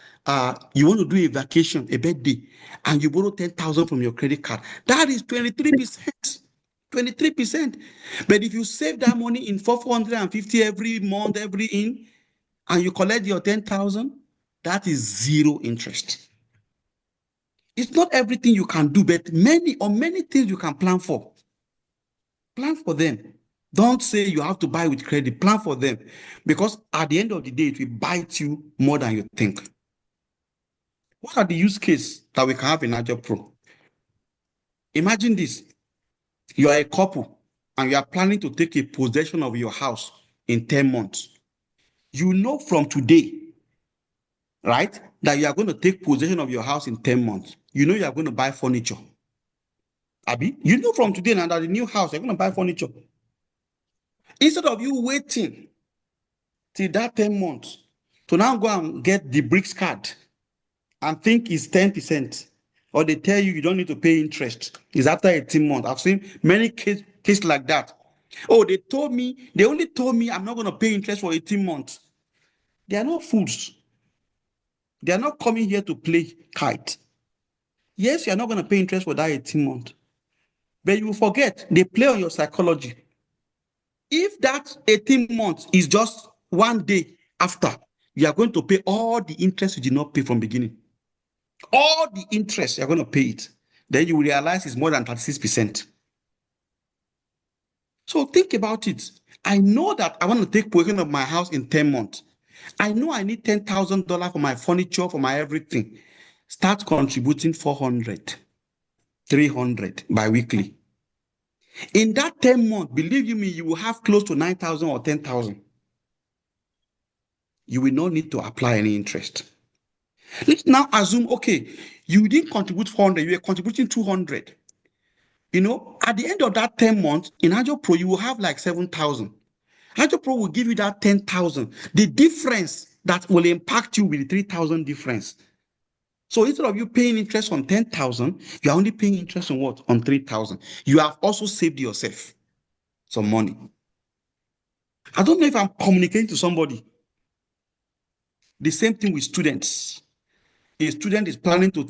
S2: you want to do a vacation, a birthday, and you borrow 10,000 from your credit card. That is 23%. 23%. But if you save that money in 450 every month, and you collect your 10,000, that is 0 interest. It's not everything you can do, but many things you can plan for. Plan for them. Don't say you have to buy with credit. Plan for them. Because at the end of the day, it will bite you more than you think. What are the use cases that we can have in AjoPro? Imagine this. You are a couple and you are planning to take a possession of your house in 10 months. You know from today, right, that you are going to take possession of your house in 10 months. You know you are going to buy furniture. Abi, you know from today now that the new house, you're going to buy furniture. Instead of you waiting till that 10 months to now go and get the bricks card and think it's 10%, or they tell you don't need to pay interest, it's after 18 months. I've seen many cases like that. Oh, they only told me I'm not going to pay interest for 18 months. They are not fools. They are not coming here to play kite. Yes, you are not going to pay interest for that 18 months, but you will forget they play on your psychology. If that 18 months is just one day after, you are going to pay all the interest you did not pay from beginning. All the interest, you're going to pay it. Then you will realize it's more than 36%. So think about it. I know that I want to take possession of my house in 10 months. I know I need $10,000 for my furniture, for my everything. Start contributing 400, 300 bi-weekly. In that 10 months, believe you me, you will have close to 9,000 or 10,000. You will not need to apply any interest. Let's now assume, okay, you didn't contribute 400, you were contributing 200. At the end of that 10 months, in AjoPro, you will have like 7,000. AjoPro will give you that 10,000. The difference that will impact you with the 3,000 difference. So instead of you paying interest on 10,000, you are only paying interest on what? On 3,000. You have also saved yourself some money. I don't know if I'm communicating to somebody. The same thing with students. A student is planning to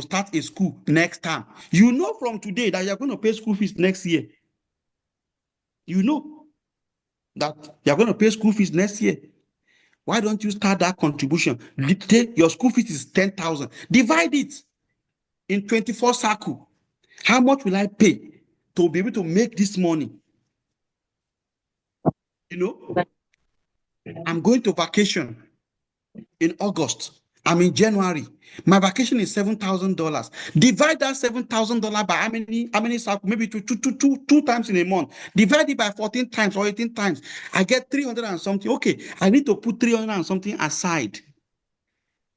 S2: start a school next term. You know from today that you're going to pay school fees next year. You know that you're going to pay school fees next year. Why don't you start that contribution? Your school fees is 10,000. Divide it in 24 cycles. How much will I pay to be able to make this money? I'm going to vacation in August. I'm in January. My vacation is $7,000. Divide that $7,000 by how many cycles? Maybe two times in a month. Divide it by 14 times or 18 times. I get 300 and something. Okay, I need to put 300 and something aside.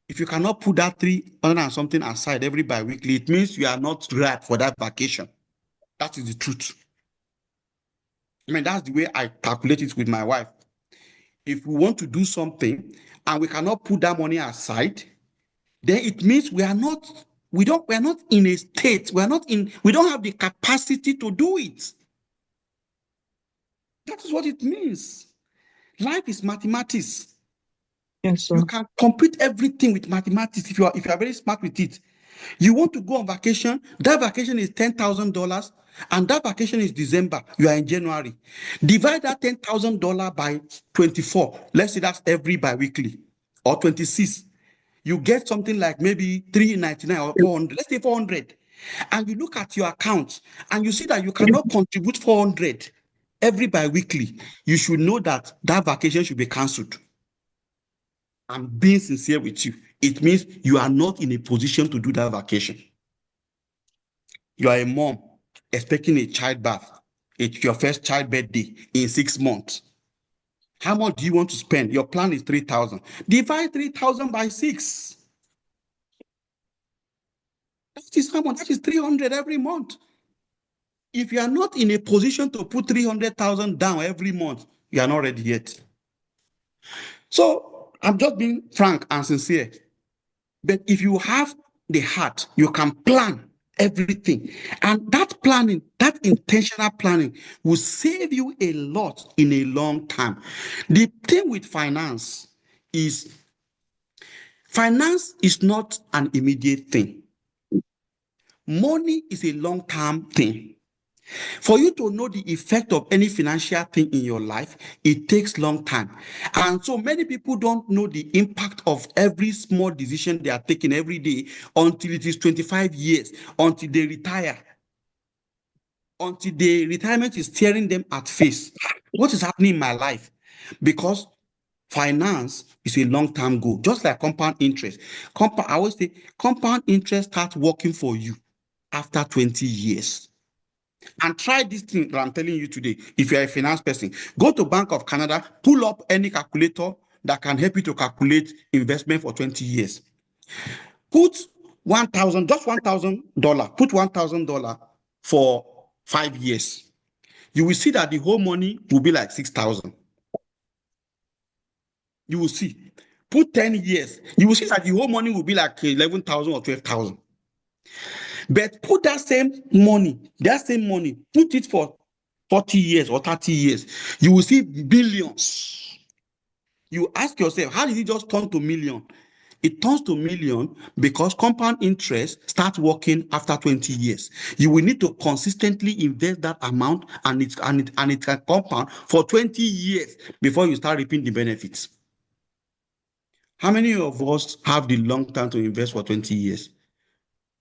S2: If you cannot put that 300 and something aside every bi-weekly, it means you are not ripe for that vacation. That is the truth. That's the way I calculate it with my wife. If we want to do something and we cannot put that money aside, then it means we are not in a state, we don't have the capacity to do it. That is what it means. Life is mathematics.
S3: Yes, sir.
S2: You can complete everything with mathematics if you are very smart with it. You want to go on vacation, that vacation is $10,000, and that vacation is December, you are in January. Divide that $10,000 by 24. Let's say that's every bi-weekly, or 26. You get something like maybe $399 or 400. Let's say 400. And you look at your account and you see that you cannot contribute 400 every bi-weekly. You should know that that vacation should be cancelled. I'm being sincere with you. It means you are not in a position to do that vacation. You are a mom expecting a childbirth. It's your first child birthday in 6 months. How much do you want to spend? Your plan is 3,000. Divide 3,000 by 6. That is how much? That is 300 every month. If you are not in a position to put 300,000 down every month, you are not ready yet. So I'm just being frank and sincere. But if you have the heart, you can plan everything. And that planning, that intentional planning will save you a lot in a long time. The thing with finance is not an immediate thing. Money is a long-term thing. For you to know the effect of any financial thing in your life, it takes long time. And so many people don't know the impact of every small decision they are taking every day until it is 25 years, until they retire, until the retirement is staring them at face. What is happening in my life? Because finance is a long-term goal, just like compound interest. I always say compound interest starts working for you after 20 years. And try this thing that I'm telling you today. If you're a finance person, go to Bank of Canada, pull up any calculator that can help you to calculate investment for 20 years. Put $1,000, just $1,000. Put $1,000 for 5 years. You will see that the whole money will be like 6,000. You will see. Put 10 years. You will see that the whole money will be like 11,000 or 12,000. But put that same money, put it for 40 years or 30 years, you will see billions. You ask yourself, how did it just turn to million? It turns to million because compound interest starts working after 20 years. You will need to consistently invest that amount, and it can compound for 20 years before you start reaping the benefits. How many of us have the long time to invest for 20 years?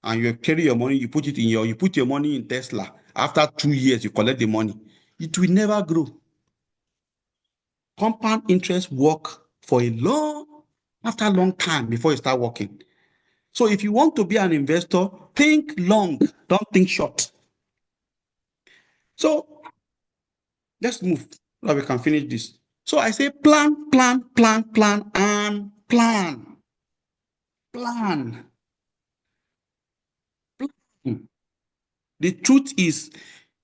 S2: And you carry your money, you put your money in Tesla. After 2 years, you collect the money. It will never grow. Compound interest work for a long time before you start working. So if you want to be an investor, think long, don't think short. So let's move so that we can finish this. So I say plan, and plan. Plan. The truth is,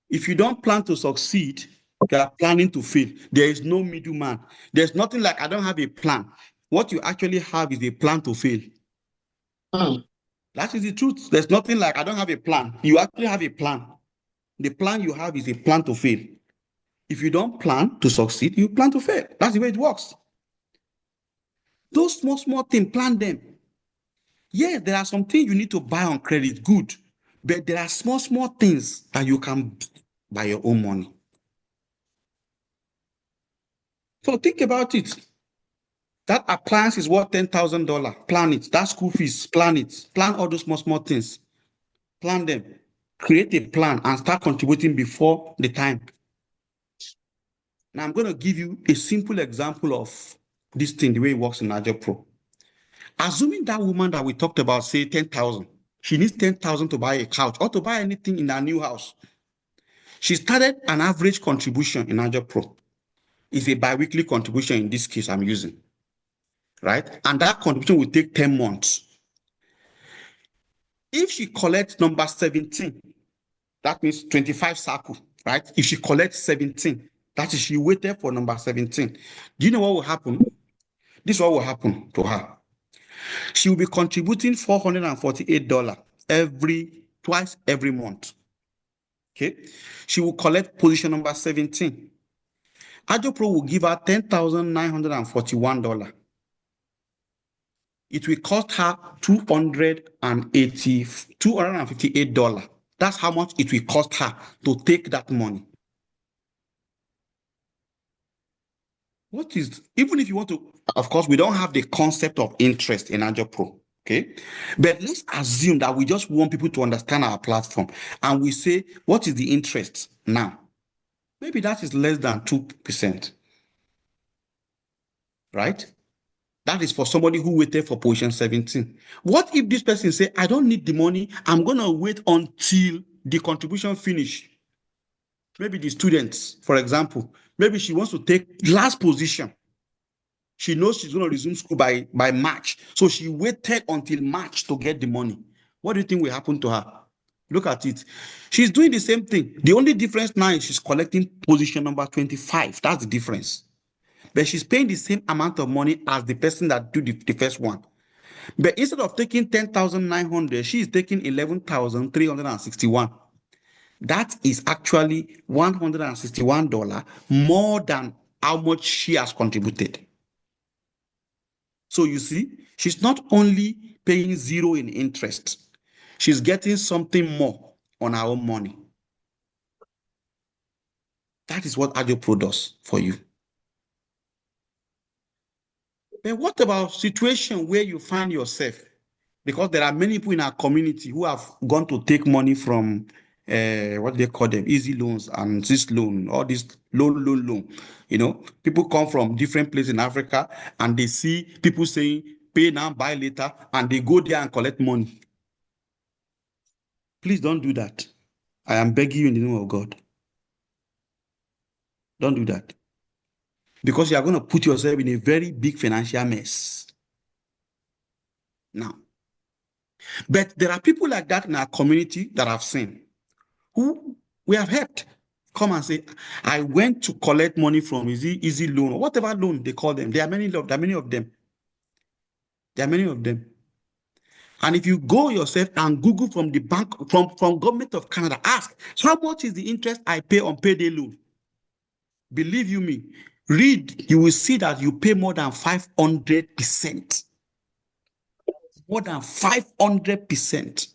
S2: if you don't plan to succeed, you are planning to fail. There is no middleman. There's nothing like I don't have a plan. What you actually have is a plan to fail. That is the truth. There's nothing like I don't have a plan. You actually have a plan. The plan you have is a plan to fail. If you don't plan to succeed, you plan to fail. That's the way it works. Those small things, plan them. Yes, there are some things you need to buy on credit, good. But there are small things that you can buy your own money. So think about it. That appliance is worth $10,000. Plan it. That school fees, plan it. Plan all those small things. Plan them. Create a plan and start contributing before the time. Now I'm going to give you a simple example of this thing, the way it works in AjoPro. Assuming that woman that we talked about, say 10,000, she needs 10,000 to buy a couch or to buy anything in her new house. She started an average contribution in AjoPro. It's a bi-weekly contribution in this case I'm using, right? And that contribution will take 10 months. If she collects number 17, that means 25 circle, right? If she collects 17, that is, she waited for number 17. Do you know what will happen? This is what will happen to her. She will be contributing $448 twice every month. Okay. She will collect position number 17. AjoPro will give her $10,941. It will cost her $258. That's how much it will cost her to take that money. What is, even if you want to, of course, we don't have the concept of interest in AjoPro, okay? But let's assume that we just want people to understand our platform, and we say, what is the interest now? Maybe that is less than 2%, right? That is for somebody who waited for position 17. What if this person say, I don't need the money, I'm going to wait until the contribution finish? Maybe the students, for example, maybe she wants to take last position. She knows she's going to resume school by March. So she waited until March to get the money. What do you think will happen to her? Look at it. She's doing the same thing. The only difference now is she's collecting position number 25. That's the difference. But she's paying the same amount of money as the person that do the first one. But instead of taking 10,900, she is taking 11,361. That is actually $161 more than how much she has contributed. So you see, she's not only paying zero in interest, she's getting something more on her own money. That is what AjoPro does for you. But what about situation where you find yourself? Because there are many people in our community who have gone to take money from what they call them, easy loans and this loan, all this loan. You know, people come from different places in Africa and they see people saying, pay now, buy later, and they go there and collect money. Please don't do that. I am begging you in the name of God. Don't do that. Because you are going to put yourself in a very big financial mess. Now, but there are people like that in our community that I've seen who we have helped come and say, I went to collect money from easy loan or whatever loan they call them. There are many of them. And if you go yourself and Google from the bank, from government of Canada, ask, how much is the interest I pay on payday loan? Believe you me, read, you will see that you pay more than 500%. More than 500%.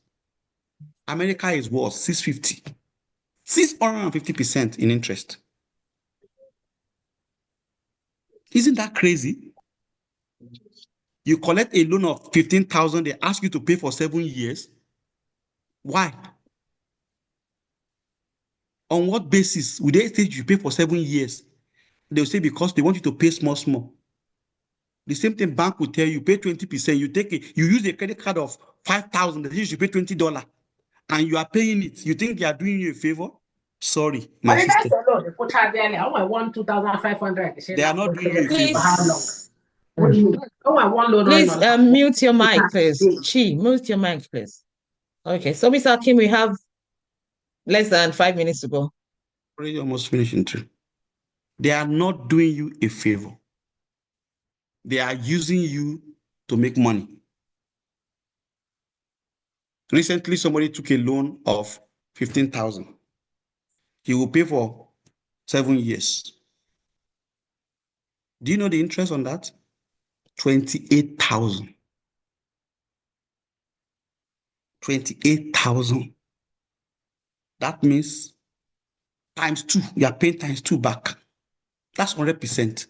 S2: America is what? 650. 650% in interest. Isn't that crazy? You collect a loan of 15,000, they ask you to pay for 7 years. Why? On what basis would they say you pay for 7 years? They'll say because they want you to pay small. The same thing bank will tell you, pay 20%. You use a credit card of 5,000, they say you should pay $20, and you are paying it. You think they are doing you a favor? Sorry, my sister.
S7: I want 2,500.
S2: They are not doing you a favor.
S1: Please mute your mic, please. Chi, mute your mic, please. Okay, so Mr. Kim, we have less than 5 minutes to go.
S2: Already almost finishing too. They are not doing you a favor. They are using you to make money. Recently, somebody took a loan of 15,000. He will pay for 7 years. Do you know the interest on that? 28,000. 28,000. That means times 2. You are paying times 2 back. That's 100%.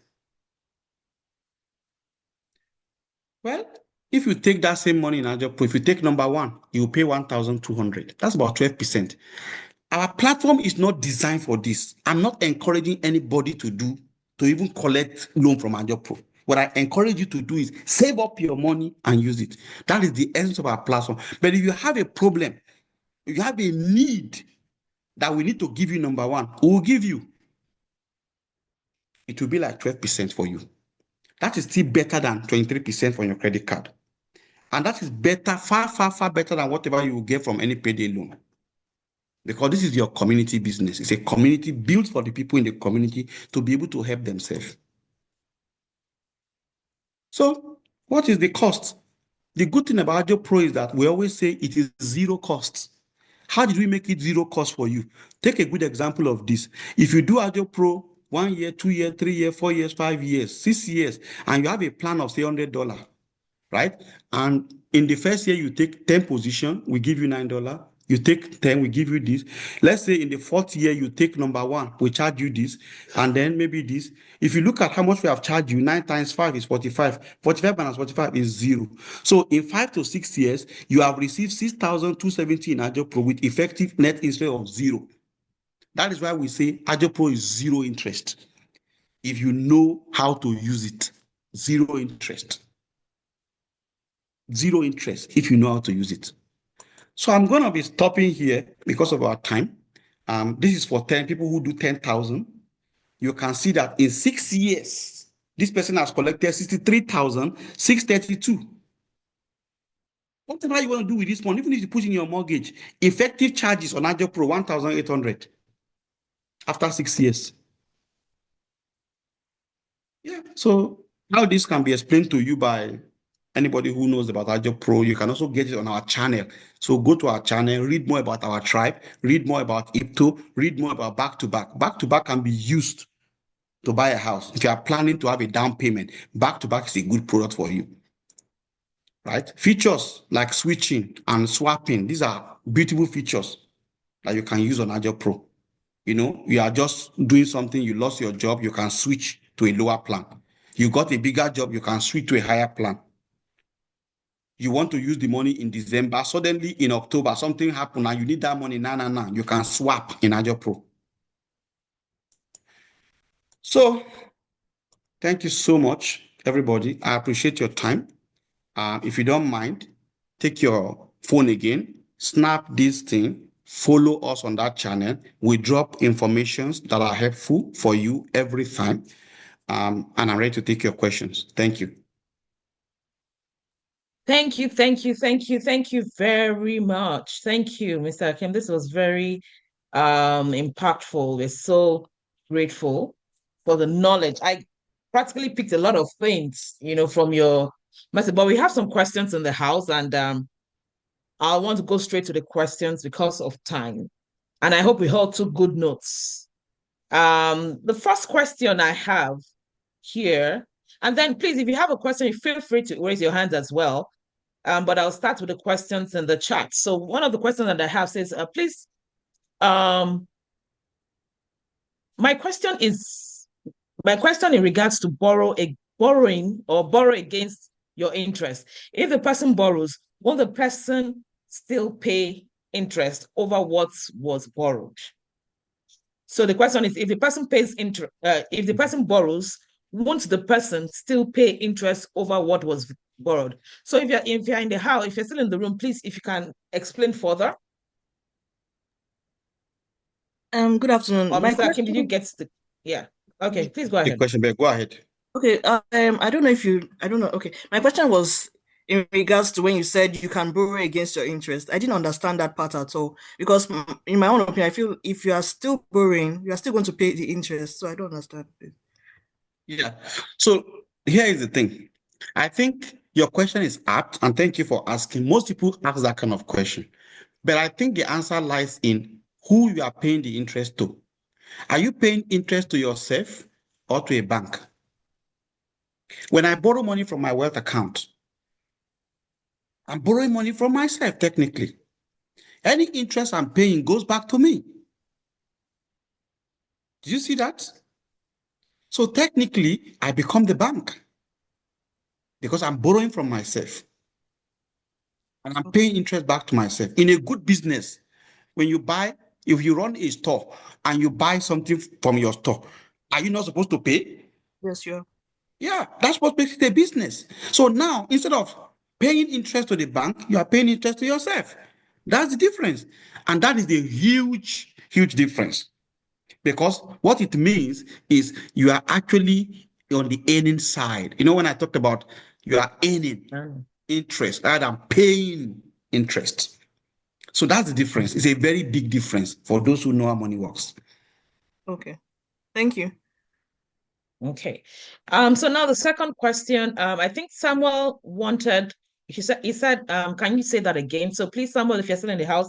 S2: Well, if you take that same money in AjoPro, if you take number 1, you will pay 1,200. That's about 12%. Our platform is not designed for this. I'm not encouraging anybody to even collect loan from AjoPro. What I encourage you to do is save up your money and use it. That is the essence of our platform. But if you have a problem, if you have a need that we need to give you number 1, we will give you. It will be like 12% for you. That is still better than 23% for your credit card. And that is better, far, far, far better than whatever you will get from any payday loan. Because this is your community business. It's a community built for the people in the community to be able to help themselves. So, what is the cost? The good thing about AjoPro is that we always say it is zero cost. How did we make it zero cost for you? Take a good example of this. If you do AjoPro 1 year, 2 years, 3 years, 4 years, 5 years, 6 years, and you have a plan of say $100, right? And in the first year, you take 10 position, we give you $9. You take 10, we give you this. Let's say in the 4th year, you take number 1, we charge you this, and then maybe this. If you look at how much we have charged you, 9 times 5 is 45. 45 minus 45 is 0. So in 5 to 6 years, you have received 6,270 in AjoPro with effective net interest of 0. That is why we say AjoPro is 0 interest. If you know how to use it, 0 interest. 0 interest if you know how to use it. So I'm going to be stopping here because of our time. This is for 10 people who do 10,000. You can see that in 6 years, this person has collected 63,632. Whatever you want to do with this money, even if you put in your mortgage, effective charges on AjoPro 1,800 after 6 years. Yeah. So how this can be explained to you by anybody who knows about AjoPro, you can also get it on our channel. So go to our channel, read more about our tribe, read more about IPTO, read more about back-to-back. Back-to-back can be used to buy a house. If you are planning to have a down payment, back-to-back is a good product for you, right? Features like switching and swapping, these are beautiful features that you can use on AjoPro. You know, you are just doing something, you lost your job, you can switch to a lower plan. You got a bigger job, you can switch to a higher plan. You want to use the money in December, suddenly in October, something happened and you need that money now. You can swap in AjoPro. So, thank you so much, everybody. I appreciate your time. If you don't mind, take your phone again, snap this thing, follow us on that channel. We drop informations that are helpful for you every time. And I'm ready to take your questions. Thank you.
S1: Thank you very much. Thank you, Mr. Akim. This was very impactful. We're so grateful for the knowledge. I practically picked a lot of things, from your message, but we have some questions in the house, and I want to go straight to the questions because of time. And I hope we all took good notes. The first question I have here, and then please, if you have a question, feel free to raise your hands as well. but I'll start with the questions in the chat. So one of the questions that I have says, please, my question in regards to borrowing or borrow against your interest. If the person borrows, will the person still pay interest over what was borrowed? So the question is, if the person pays interest, if the person borrows, won't the person still pay interest over what was borrowed? So if you're in the house, if you're still in the room, please, if you can explain further.
S3: Good afternoon.
S1: Or
S3: My
S1: Mr. Akin, did
S3: question,
S1: you get the yeah? Okay, please go
S2: The
S1: ahead.
S2: question, but go ahead.
S3: okay, I don't know if you, I don't know. Okay, my question was in regards to when you said you can borrow against your interest. I didn't understand that part at all because, in my own opinion, I feel if you are still borrowing, you are still going to pay the interest. So I don't understand it.
S2: Yeah. So here is the thing. I think your question is apt, and thank you for asking. Most people ask that kind of question, but I think the answer lies in who you are paying the interest to. Are you paying interest to yourself or to a bank? When I borrow money from my wealth account, I'm borrowing money from myself, technically. Any interest I'm paying goes back to me. Do you see that? So technically, I become the bank because I'm borrowing from myself and I'm paying interest back to myself. In a good business, when you buy, if you run a store and you buy something from your store, are you not supposed to pay?
S3: Yes, you are.
S2: Yeah, that's what makes it a business. So now, instead of paying interest to the bank, you are paying interest to yourself. That's the difference. And that is the huge, huge difference. Because what it means is you are actually on the earning side. You know, when I talked about you are earning interest rather than paying interest. So that's the difference. It's a very big difference for those who know how money works.
S3: Okay, thank you.
S1: Okay. So now the second question, I think Samuel wanted, he said, can you say that again? So please, Samuel, if you're still in the house,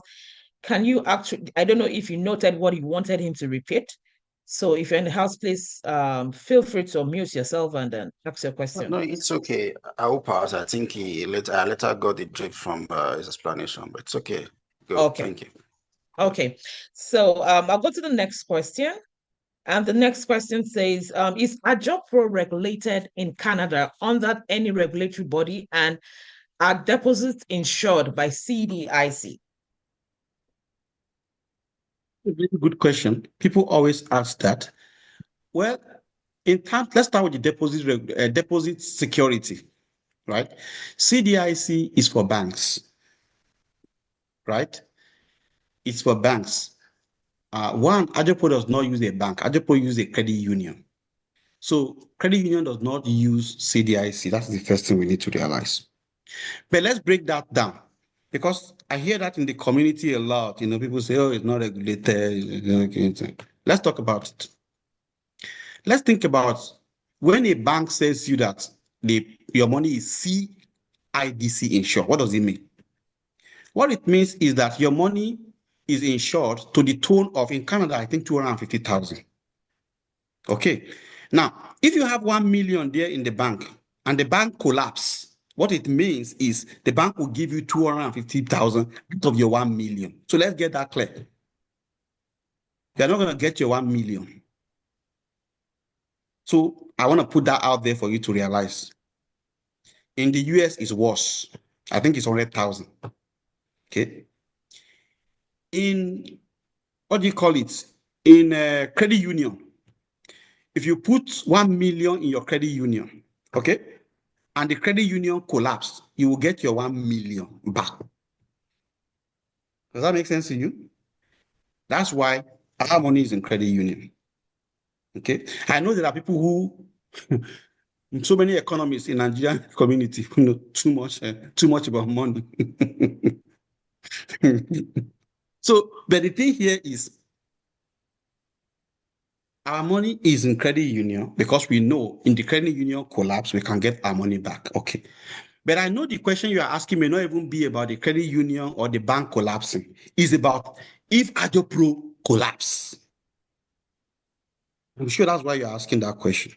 S1: can you actually, I don't know if you noted what you wanted him to repeat. So if you're in the house, please feel free to unmute yourself and then ask your question.
S5: No, it's okay. I will pass. I think I later got the drift from his explanation, but it's okay. Good.
S1: Okay.
S5: Thank you.
S1: Okay. So I'll go to the next question. And the next question says, is AjoPro regulated in Canada under any regulatory body, and are deposits insured by CDIC?
S2: A very good question. People always ask that. Well, in terms, let's start with the deposit security, right? CDIC is for banks, right? It's for banks. One, AjoPro does not use a bank. AjoPro uses a credit union. So credit union does not use CDIC. That's the first thing we need to realize. But let's break that down because I hear that in the community a lot. You know, people say, "Oh, it's not regulated." Let's talk about it. Let's think about when a bank says to you that your money is CIDC insured. What does it mean? What it means is that your money is insured to the tune of, in Canada, I think 250,000. Okay. Now, if you have 1 million there in the bank and the bank collapse, what it means is the bank will give you 250,000 out of your 1 million. So let's get that clear. You're not going to get your 1 million. So I want to put that out there for you to realize. In the US, it's worse. I think it's 100,000. Okay. In, what do you call it? In a credit union, if you put 1 million in your credit union, okay, and the credit union collapsed, you will get your 1 million back. Does that make sense to you? That's why our money is in credit union. Okay. I know there are people who, so many economists in Nigerian community who know too much about money. So, but the thing here is our money is in credit union because we know in the credit union collapse, we can get our money back. Okay. But I know the question you are asking may not even be about the credit union or the bank collapsing. It's about if AjoPro collapse. I'm sure that's why you're asking that question.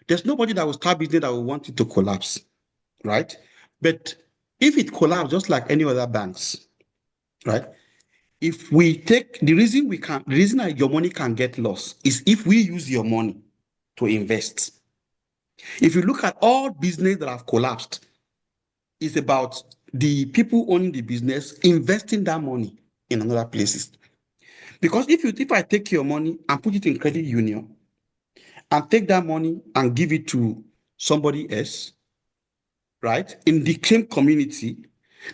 S2: There's nobody that will start business that will want it to collapse, right? But if it collapses just like any other banks, right? If we take the reason that your money can get lost is if we use your money to invest. If you look at all business that have collapsed, it's about the people owning the business investing that money in other places. Because if I take your money and put it in credit union and take that money and give it to somebody else, right, in the same community,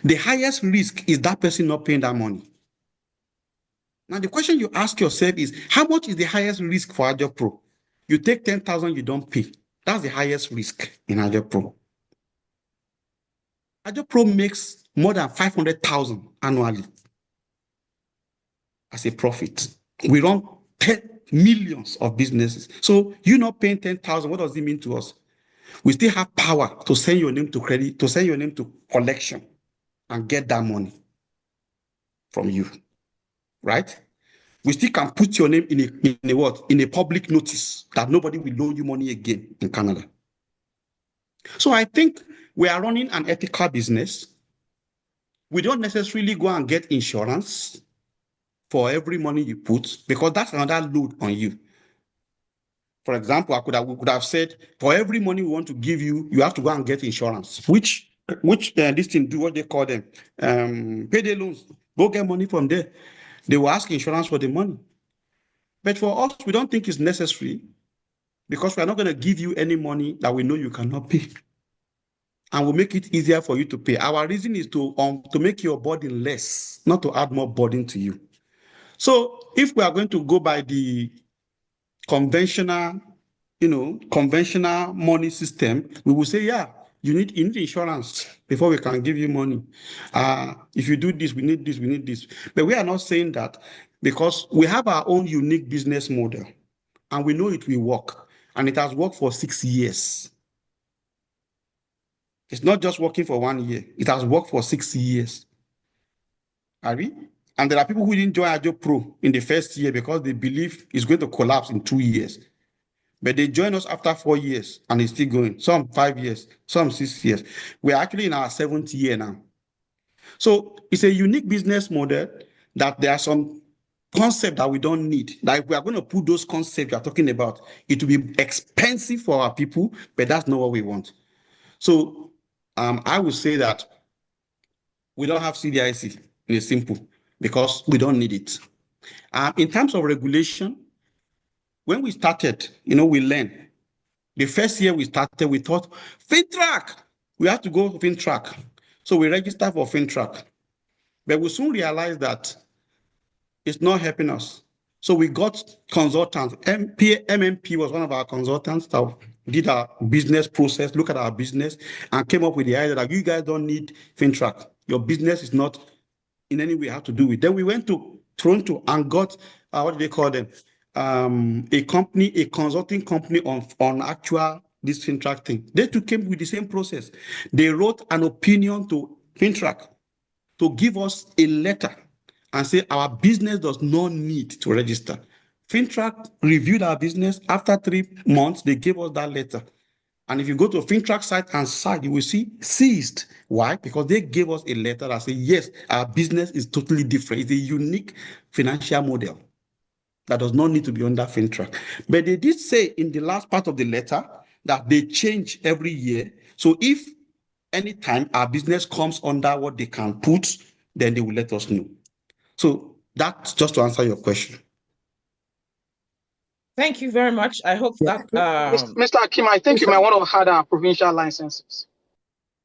S2: the highest risk is that person not paying that money. Now, the question you ask yourself is, how much is the highest risk for AjoPro? You take 10,000, you don't pay. That's the highest risk in AjoPro. AjoPro makes more than 500,000 annually as a profit. We run 10 millions of businesses. So you not paying 10,000, what does it mean to us? We still have power to send your name to credit, to send your name to collection and get that money from you, right? We still can put your name in a public notice that nobody will loan you money again in Canada. So I think we are running an ethical business. We don't necessarily go and get insurance for every money you put because that's another load on you. For example, we could have said, for every money we want to give you, you have to go and get insurance, which this thing do what they call them, payday loans. Go get money from there. They will ask insurance for the money. But for us, we don't think it's necessary because we are not going to give you any money that we know you cannot pay. And we'll make it easier for you to pay. Our reason is to make your burden less, not to add more burden to you. So if we are going to go by the conventional money system, we will say, yeah, you need insurance before we can give you money. If you do this, we need this, we need this. But we are not saying that because we have our own unique business model and we know it will work. And it has worked for 6 years. It's not just working for 1 year. It has worked for 6 years. Ari? And there are people who didn't join AjoPro in the first year because they believe it's going to collapse in 2 years. But they join us after 4 years and it's still going. Some 5 years, some 6 years. We're actually in our 7th year now. So it's a unique business model that there are some concepts that we don't need. Like if we are going to put those concepts you're talking about, it will be expensive for our people, but that's not what we want. So I would say that we don't have CDIC in a simple because we don't need it. In terms of regulation, when we started, we learned. The first year we started, we thought, FinTrack, we have to go to FinTrack. So we registered for FinTrack. But we soon realized that it's not helping us. So we got consultants. MMP was one of our consultants that did our business process, look at our business, and came up with the idea that you guys don't need FinTrack. Your business is not in any way have to do with. Then we went to Toronto and got, what do they call them? A consulting company on actual this FinTrack thing. They too came with the same process. They wrote an opinion to FinTrack to give us a letter and say our business does not need to register. FinTrack reviewed our business. After 3 months, they gave us that letter. And if you go to FinTrack site, you will see ceased. Why? Because they gave us a letter that says, yes, our business is totally different. It's a unique financial model that does not need to be under FinTrack. But they did say in the last part of the letter that they change every year. So if anytime our business comes under what they can put, then they will let us know. So that's just to answer your question.
S1: Thank you very much. I hope that
S8: Mr. Akim, I think you might want to add our provincial licenses.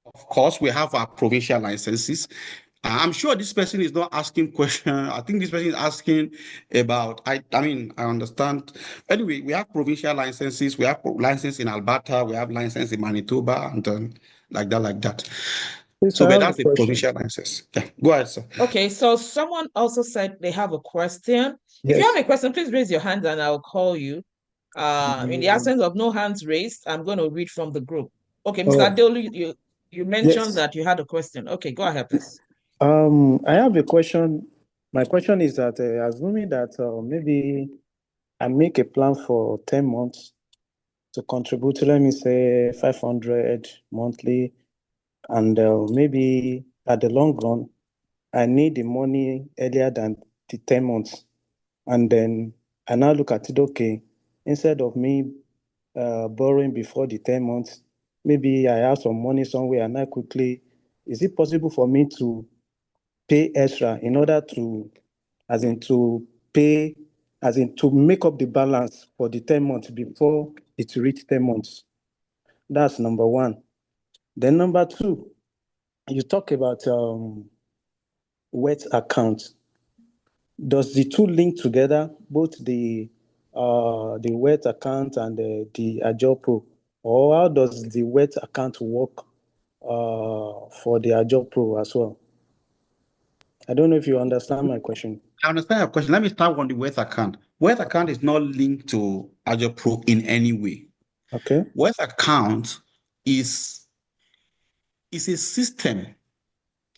S2: Of course, we have our provincial licenses. I'm sure this person is not asking question. I think this person is asking about, I understand. Anyway, we have provincial licenses. We have license in Alberta. We have license in Manitoba and like that. So, but that's the provincial license. Yeah, go ahead, sir.
S1: Okay, so someone also said they have a question. If you have a question, please raise your hand and I'll call you. In the absence of no hands raised, I'm going to read from the group. Okay, Mr. Adeolu, you mentioned that you had a question. Okay, go ahead, please.
S9: I have a question. My question is that assuming that maybe I make a plan for 10 months to contribute, let me say 500 monthly, and maybe at the long run, I need the money earlier than the 10 months. And then I now look at it, okay, instead of me borrowing before the 10 months, maybe I have some money somewhere and I quickly, is it possible for me to pay extra in order to, as in to pay, as in to make up the balance for the 10 months before it reach 10 months? That's number one. Then number two, you talk about wet account. Does the two link together, both the wet account and the AjoPro, or how does the wet account work for the AjoPro as well? I don't know if you understand my question.
S2: I understand your question. Let me start on the Wealth account. Wealth account is not linked to AjoPro in any way.
S9: Okay.
S2: Wealth account is a system,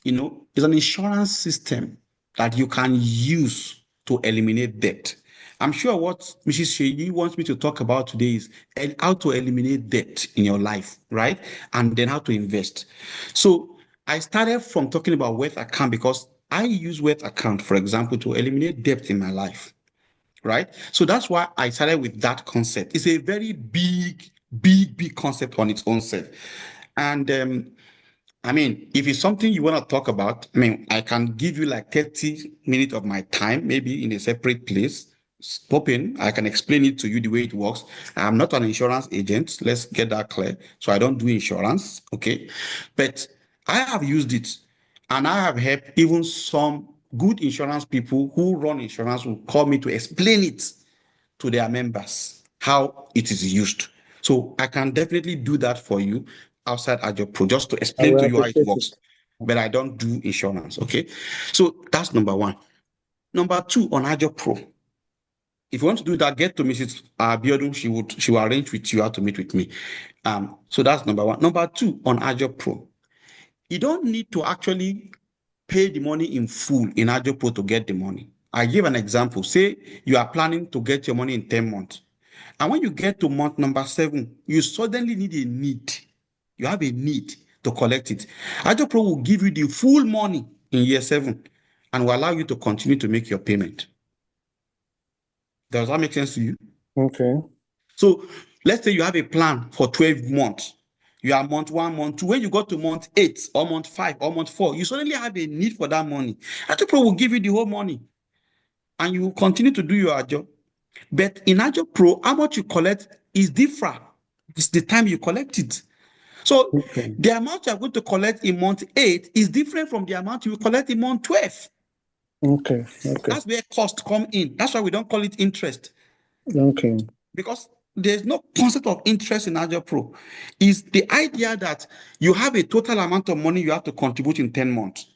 S2: it's an insurance system that you can use to eliminate debt. I'm sure what Mrs. Sheyi wants me to talk about today is how to eliminate debt in your life, right? And then how to invest. So I started from talking about wealth account because I use wealth account, for example, to eliminate debt in my life, right? So that's why I started with that concept. It's a very big, big, big concept on its own self. And I mean, if it's something you want to talk about, I mean, I can give you like 30 minutes of my time, maybe in a separate place. Pop in, I can explain it to you the way it works. I'm not an insurance agent. Let's get that clear. So I don't do insurance, okay? But I have used it and I have helped even some good insurance people who run insurance will call me to explain it to their members how it is used. So I can definitely do that for you outside AjoPro just to
S9: I
S2: explain
S9: will
S2: to you how it
S9: appreciate
S2: works.
S9: it.
S2: But I don't do insurance. Okay. So that's number one. Number two, on AjoPro. If you want to do that, get to Mrs. Biodun. She will arrange with you how to meet with me. So that's number one. Number two, on AjoPro. You don't need to actually pay the money in full in AjoPro to get the money. I give an example. Say you are planning to get your money in 10 months. And when you get to month number 7, you suddenly need a need. You have a need to collect it. AjoPro will give you the full money in year 7 and will allow you to continue to make your payment. Does that make sense to you?
S9: Okay.
S2: So let's say you have a plan for 12 months. You are month 1, month 2. When you go to month 8 or month 5 or month 4, you suddenly have a need for that money. AjoPro will give you the whole money and you will continue to do your job. But in AjoPro, how much you collect is different. It's the time you collect it. So
S9: Okay.
S2: the amount you're going to collect in month 8 is different from the amount you will collect in month 12.
S9: Okay. Okay.
S2: That's where costs come in. That's why we don't call it interest.
S9: Okay.
S2: Because there's no concept of interest in AjoPro. It's the idea that you have a total amount of money you have to contribute in 10 months.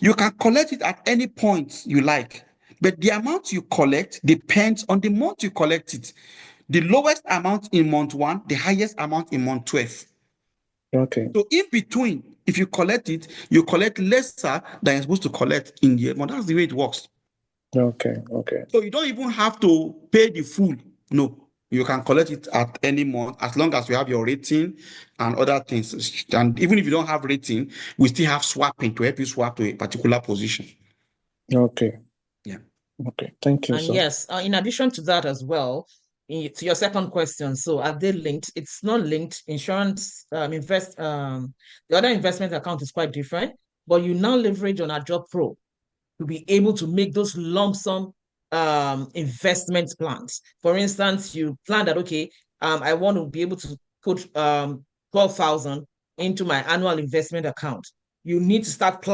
S2: You can collect it at any point you like, but the amount you collect depends on the month you collect it. The lowest amount in month 1, the highest amount in month 12.
S9: Okay.
S2: So in between, if you collect it, you collect lesser than you're supposed to collect in the month. That's the way it works.
S9: Okay. Okay.
S2: So you don't even have to pay the full. No, you can collect it at any month as long as you have your rating and other things. And even if you don't have rating, we still have swapping to help you swap to a particular position.
S9: Okay.
S2: Yeah.
S9: Okay. Thank you,
S1: And
S9: sir.
S1: yes, in addition to that as well, to your second question, so are they linked? It's not linked. Insurance, the other investment account is quite different, but you now leverage on AjoPro to be able to make those lump sum investment plans. For instance, you plan that, okay, I want to be able to put 12,000 into my annual investment account. You need to start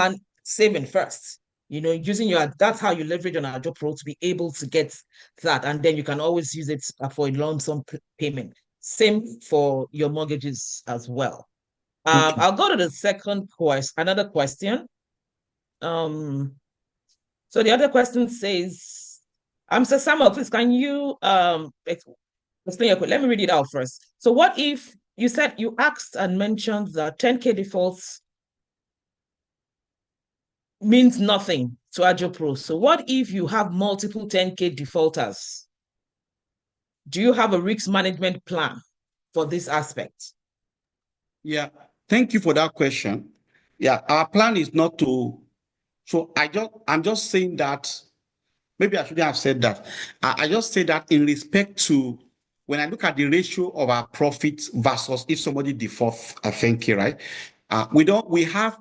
S1: saving first. Using that's how you leverage on AjoPro to be able to get that. And then you can always use it for a lump sum payment. Same for your mortgages as well.
S9: Okay.
S1: I'll go to the another question. So the other question says, Mr. Samuel, please, can you explain your question? Let me read it out first. So what if you said you asked and mentioned that 10K defaults means nothing to AjoPro. So what if you have multiple 10K defaulters? Do you have a risk management plan for this aspect?
S2: Yeah. Thank you for that question. Yeah, our plan is not to. So I'm just saying that maybe I shouldn't have said that. I just say that in respect to when I look at the ratio of our profits versus if somebody defaults, I think, right? We have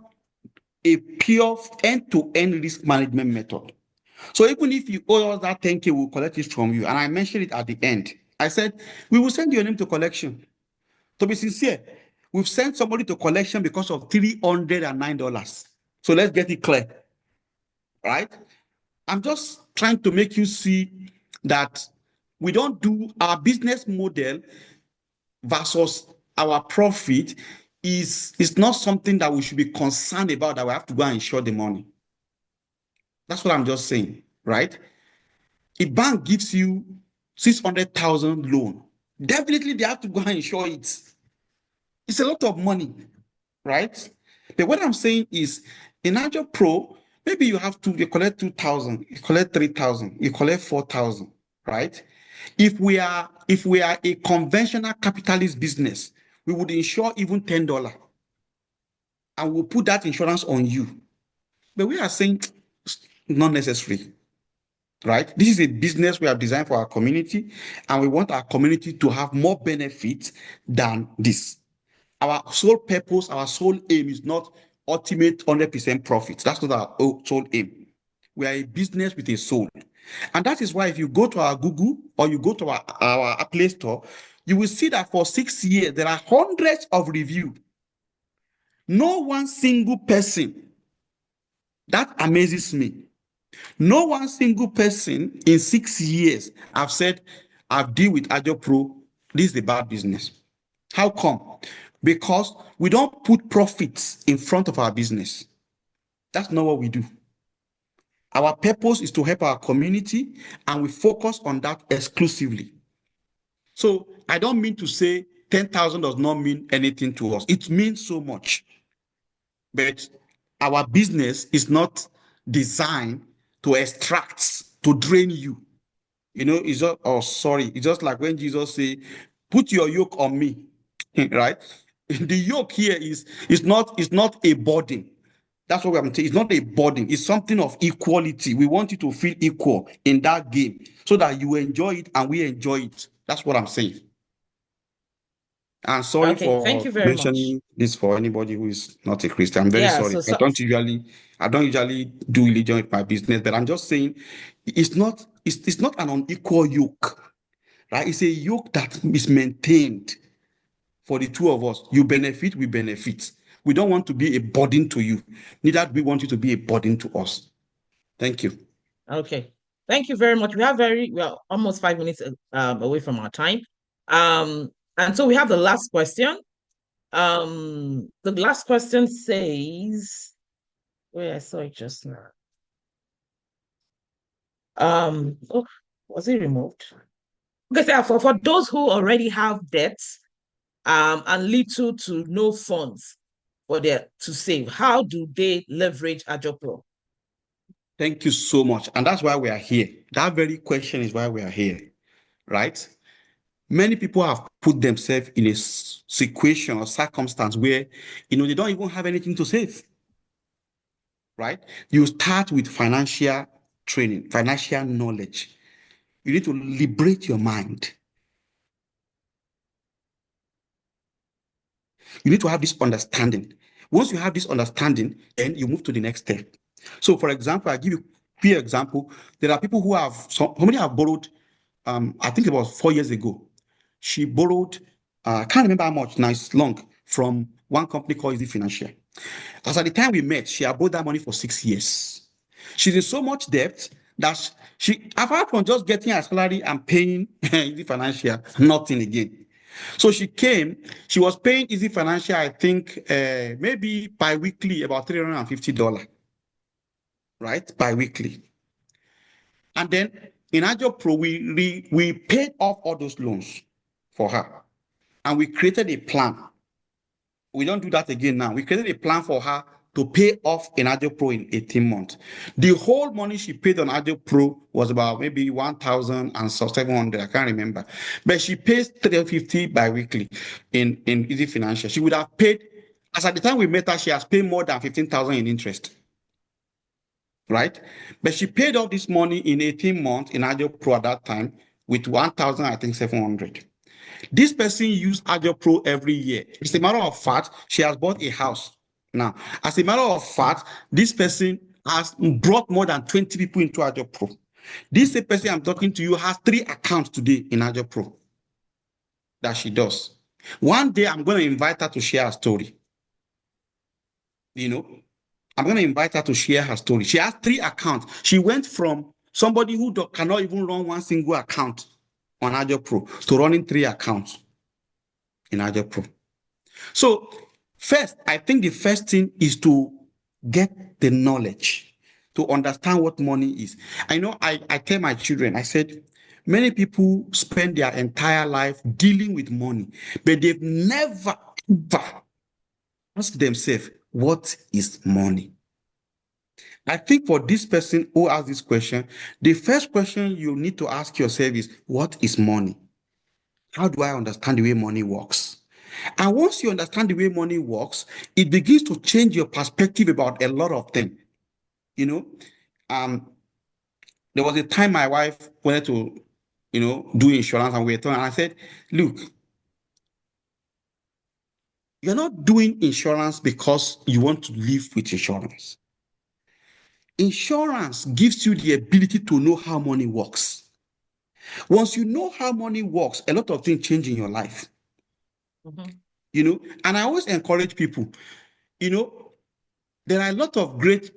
S2: a pure end-to-end risk management method. So even if you owe us that 10K, we'll collect it from you. And I mentioned it at the end. I said, we will send your name to collection. To be sincere, we've sent somebody to collection because of $309. So let's get it clear, right? I'm just trying to make you see that we don't do our business model versus our profit is not something that we should be concerned about, that we have to go and insure the money. That's what I'm just saying, right? A bank gives you 600,000 loan. Definitely they have to go and insure it. It's a lot of money, right? But what I'm saying is, in AjoPro, maybe you collect 2,000, you collect 3,000, you collect 4,000, right? If we are a conventional capitalist business, we would insure even $10, and we'll put that insurance on you. But we are saying not necessary, right? This is a business we have designed for our community, and we want our community to have more benefit than this. Our sole purpose, our sole aim is not ultimate 100% profit. That's not our sole aim. We are a business with a soul. And that is why if you go to our Google or you go to our Play Store, you will see that for 6 years, there are hundreds of reviews. No one single person, that amazes me. No one single person in 6 years have said, I've dealt with AjoPro, this is a bad business. How come? Because we don't put profits in front of our business. That's not what we do. Our purpose is to help our community, and we focus on that exclusively. So I don't mean to say 10,000 does not mean anything to us. It means so much. But our business is not designed to extract, to drain you. It's just, oh, sorry. It's just like when Jesus said, put your yoke on me, right? The yoke here is not a burden. That's what I'm saying. It's not a burden. It's something of equality. We want you to feel equal in that game so that you enjoy it and we enjoy it. That's what I'm saying. I'm sorry
S1: Okay, thank
S2: for
S1: you very much.
S2: mentioning this for anybody who is not a Christian. I'm very
S1: Yeah,
S2: sorry.
S1: so
S2: I don't usually do religion with my business, but I'm just saying it's not an unequal yoke, right? It's a yoke that is maintained for the two of us. You benefit, we benefit. We don't want to be a burden to you. Neither do we want you to be a burden to us. Thank you.
S1: Okay. Thank you very much. We are almost 5 minutes away from our time. And so we have the last question. The last question says, where I saw it just now. Oh, was it removed? Okay, so for those who already have debts, and little to no funds to save, how do they leverage AjoPro?
S2: Thank you so much. And that's why we are here. That very question is why we are here, right? Many people have put themselves in a situation or circumstance where, they don't even have anything to save, right? You start with financial training, financial knowledge. You need to liberate your mind. You need to have this understanding. Once you have this understanding, then you move to the next step. So, for example, I give you a clear example. There are people who somebody have borrowed, I think about 4 years ago. She borrowed, I can't remember how much, now it's long, from one company called Easy Financial. As at the time we met, she had borrowed that money for 6 years. She's in so much debt that she, apart from just getting her salary and paying Easy Financial, nothing again. So she was paying Easy Financial, I think, maybe bi-weekly, about $350, right? Bi-weekly. And then in AjoPro, we paid off all those loans for her. And we created a plan. We don't do that again now. We created a plan for her to pay off in AjoPro in 18 months. The whole money she paid on AjoPro was about maybe 1,700. I can't remember. But she pays $350 bi-weekly in Easy Financial. She would have paid As at the time we met her, she has paid more than 15,000 in interest. Right? But she paid off this money in 18 months in AjoPro at that time with 1,000, I think 700. This person used AjoPro every year. As a matter of fact, she has bought a house. Now, as a matter of fact, this person has brought more than 20 people into AjoPro. This same person I'm talking to you has 3 accounts today in AjoPro that she does. One day, I'm going to invite her to share her story. You know, I'm going to invite her to share her story. She has 3 accounts. She went from somebody who cannot even run one single account on AjoPro to running 3 accounts in AjoPro. So first, I think the first thing is to get the knowledge, to understand what money is. I know I tell my children, I said, many people spend their entire life dealing with money, but they've never, ever asked themselves, what is money? I think for this person who asked this question, the first question you need to ask yourself is, what is money? How do I understand the way money works? And once you understand the way money works, it begins to change your perspective about a lot of things. You know, there was a time my wife wanted to, do insurance, and we were talking, and I said, look, you're not doing insurance because you want to live with insurance. Insurance gives you the ability to know how money works. Once you know how money works, a lot of things change in your life. Mm-hmm. And I always encourage people, there are a lot of great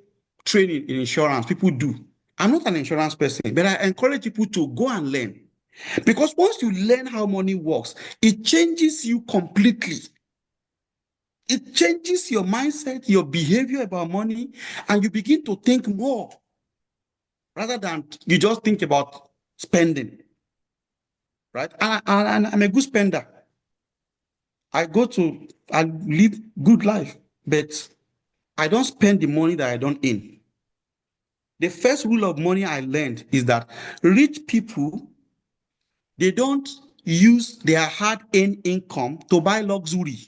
S2: training in insurance people do. I'm not an insurance person, but I encourage people to go and learn. Because once you learn how money works, it changes you completely. It changes your mindset, your behavior about money, and you begin to think more rather than you just think about spending. Right? And I'm a good spender. I live good life, but I don't spend the money that I don't earn. The first rule of money I learned is that rich people, they don't use their hard-earned income to buy luxury.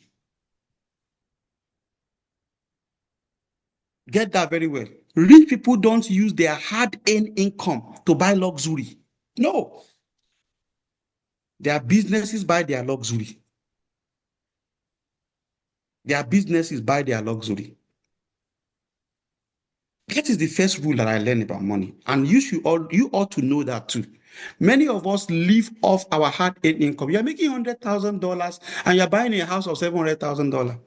S2: Get that very well. Rich people don't use their hard-earned income to buy luxury. No. Their businesses buy their luxury. Their businesses buy their luxury. That is the first rule that I learned about money. And you ought to know that too. Many of us live off our hard-earned income. You're making $100,000 and you're buying a house of $700,000.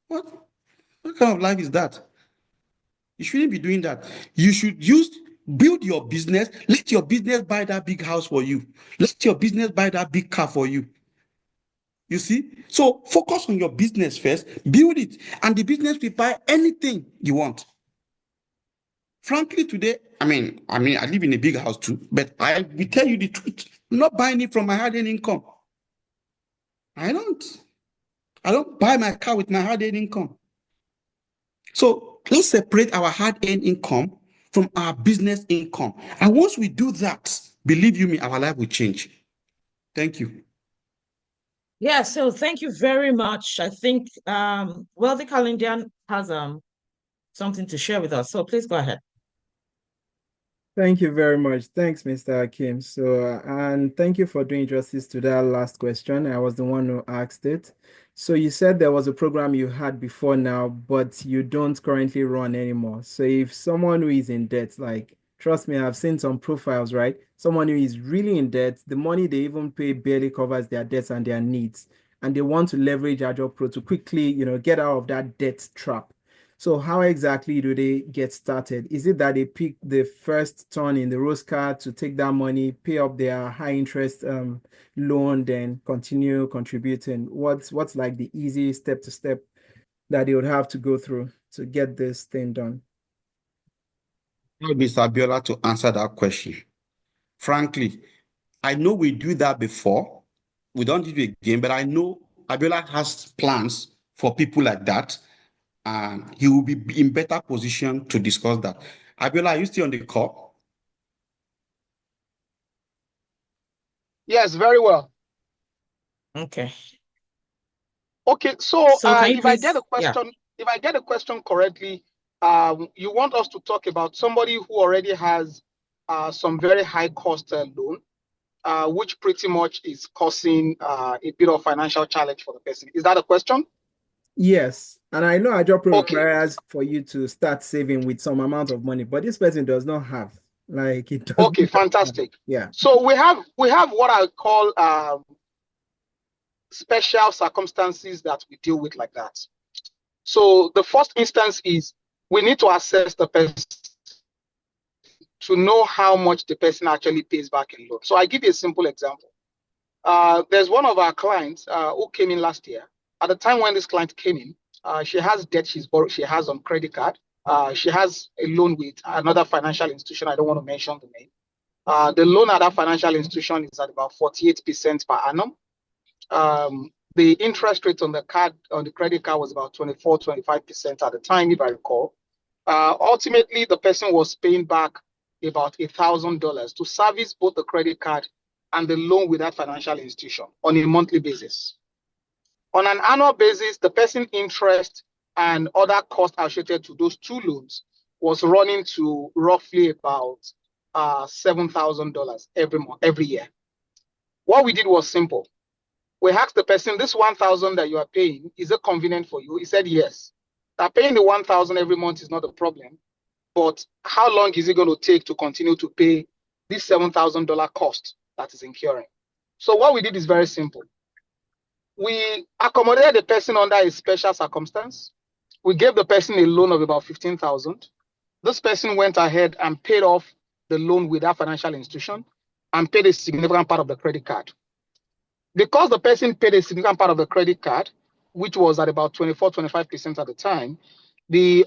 S2: What kind of life is that? You shouldn't be doing that. You should build your business. Let your business buy that big house for you. Let your business buy that big car for you. You see? So focus on your business first, build it, and the business will buy anything you want. Frankly, today, I live in a big house too, but I will tell you the truth. I'm not buying it from my hard-earned income. I don't buy my car with my hard-earned income. So let's separate our hard-earned income from our business income. And once we do that, believe you me, our life will change. Thank you.
S1: Yeah, so thank you very much. I think Wealthy Calendian has something to share with us. So please go ahead.
S4: Thank you very much. Thanks, Mr. Hakim. So, and thank you for doing justice to that last question. I was the one who asked it. So you said there was a program you had before now, but you don't currently run anymore. So if someone who is in debt, like, trust me, I've seen some profiles, right? Someone who is really in debt, the money they even pay barely covers their debts and their needs. And they want to leverage AjoPro to quickly, get out of that debt trap. So how exactly do they get started? Is it that they pick the first turn in the rose card to take that money, pay up their high interest loan, then continue contributing? What's like the easy step to step that they would have to go through to get this thing done?
S2: I want Mr. Abiola to answer that question. Frankly, I know we do that before. We don't do it again, but I know Abiola has plans for people like that. And he will be in better position to discuss that. Abiola, are you still on the call?
S8: Yes, very well.
S1: Okay.
S8: Okay, so
S1: So can you
S8: if I get
S1: please,
S8: a question, if I get a question correctly, you want us to talk about somebody who already has some very high cost loan, which pretty much is causing a bit of financial challenge for the person. Is that a question?
S4: Yes, and I know AjoPro
S8: Okay,
S4: requires for you to start saving with some amount of money, but this person does not have. Like it does
S8: okay,
S4: not have.
S8: fantastic.
S4: Yeah.
S8: So we have what I call special circumstances that we deal with like that. So the first instance is we need to assess the person to know how much the person actually pays back in loan. So I give you a simple example. There's one of our clients who came in last year. At the time when this client came in, she has debt she has on credit card. She has a loan with another financial institution. I don't want to mention the name. The loan at that financial institution is at about 48% per annum. The interest rate on the credit card was about 24, 25% at the time, if I recall. Ultimately, the person was paying back about $1,000 to service both the credit card and the loan with that financial institution on a monthly basis. On an annual basis, the person interest and other costs associated to those two loans was running to roughly about $7,000 every month, every year. What we did was simple. We asked the person, this 1,000 that you are paying, is it convenient for you? He said yes. That paying the 1,000 every month is not a problem, but how long is it going to take to continue to pay this $7,000 cost that is incurring? So what we did is very simple. We accommodated the person under a special circumstance. We gave the person a loan of about 15,000. This person went ahead and paid off the loan with that financial institution and paid a significant part of the credit card. Because the person paid a significant part of the credit card, which was at about 24, 25% at the time,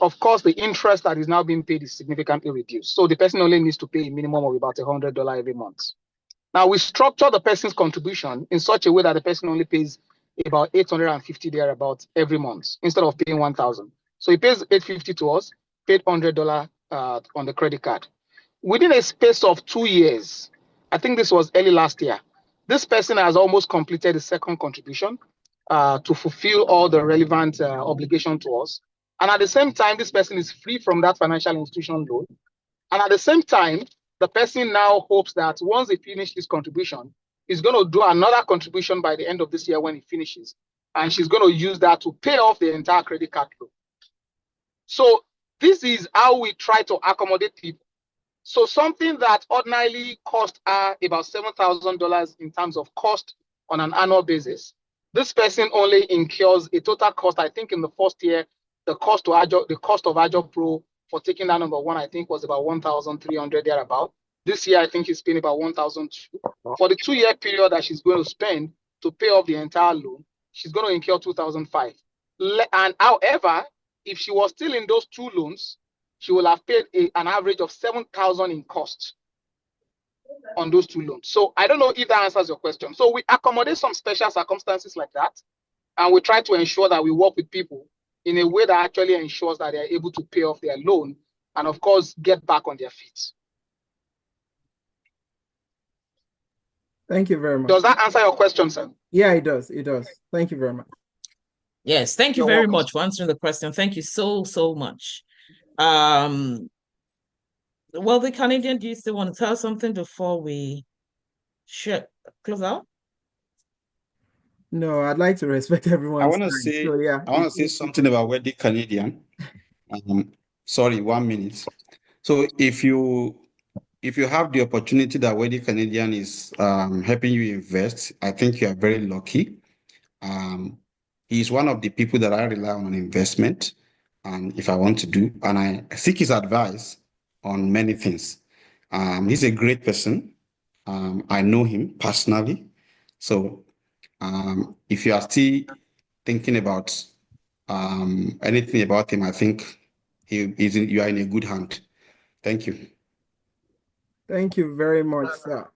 S8: of course, the interest that is now being paid is significantly reduced. So the person only needs to pay a minimum of about $100 every month. Now we structure the person's contribution in such a way that the person only pays about 850 thereabouts every month instead of paying 1,000. So he pays 850 to us, paid $100 on the credit card. Within a space of 2 years, I think this was early last year, this person has almost completed the second contribution to fulfill all the relevant obligation to us. And at the same time, this person is free from that financial institution loan. And at the same time, the person now hopes that once he finishes this contribution, he's going to do another contribution by the end of this year when he finishes. And she's going to use that to pay off the entire credit card loan. So this is how we try to accommodate people. So something that ordinarily cost her about $7,000 in terms of cost on an annual basis, this person only incurs a total cost. I think in the first year, the cost of AjoPro for taking that number one, I think was about 1,300 thereabout. This year, I think he's paying about 1,002. For the 2-year period that she's going to spend to pay off the entire loan, she's going to incur 2,005. And however, if she was still in those two loans, she will have paid an average of 7,000 in cost on those two loans. So I don't know if that answers your question. So we accommodate some special circumstances like that, and we try to ensure that we work with people in a way that actually ensures that they are able to pay off their loan and, of course, get back on their feet.
S4: Thank you very much.
S8: Does that answer your question, sir?
S4: Yeah, it does. It does. Thank you very much.
S1: yes, thank you
S8: You're
S1: very
S8: welcome.
S1: much for answering the question. Thank you so much. Well, the Canadian, do you still want to tell something before we close out?
S4: No, I'd like to respect everyone's
S2: I want to
S4: time.
S2: say,
S4: So yeah,
S2: I want to say something about Wealthy Canadian. Sorry, 1 minute. So if you have the opportunity that Wealthy Canadian is helping you invest, I think you are very lucky. He's one of the people that I rely on investment, if I want to do, and I seek his advice on many things. He's a great person. I know him personally. So if you are still thinking about anything about him, I think you are in a good hand. Thank you.
S4: thank you very much, sir.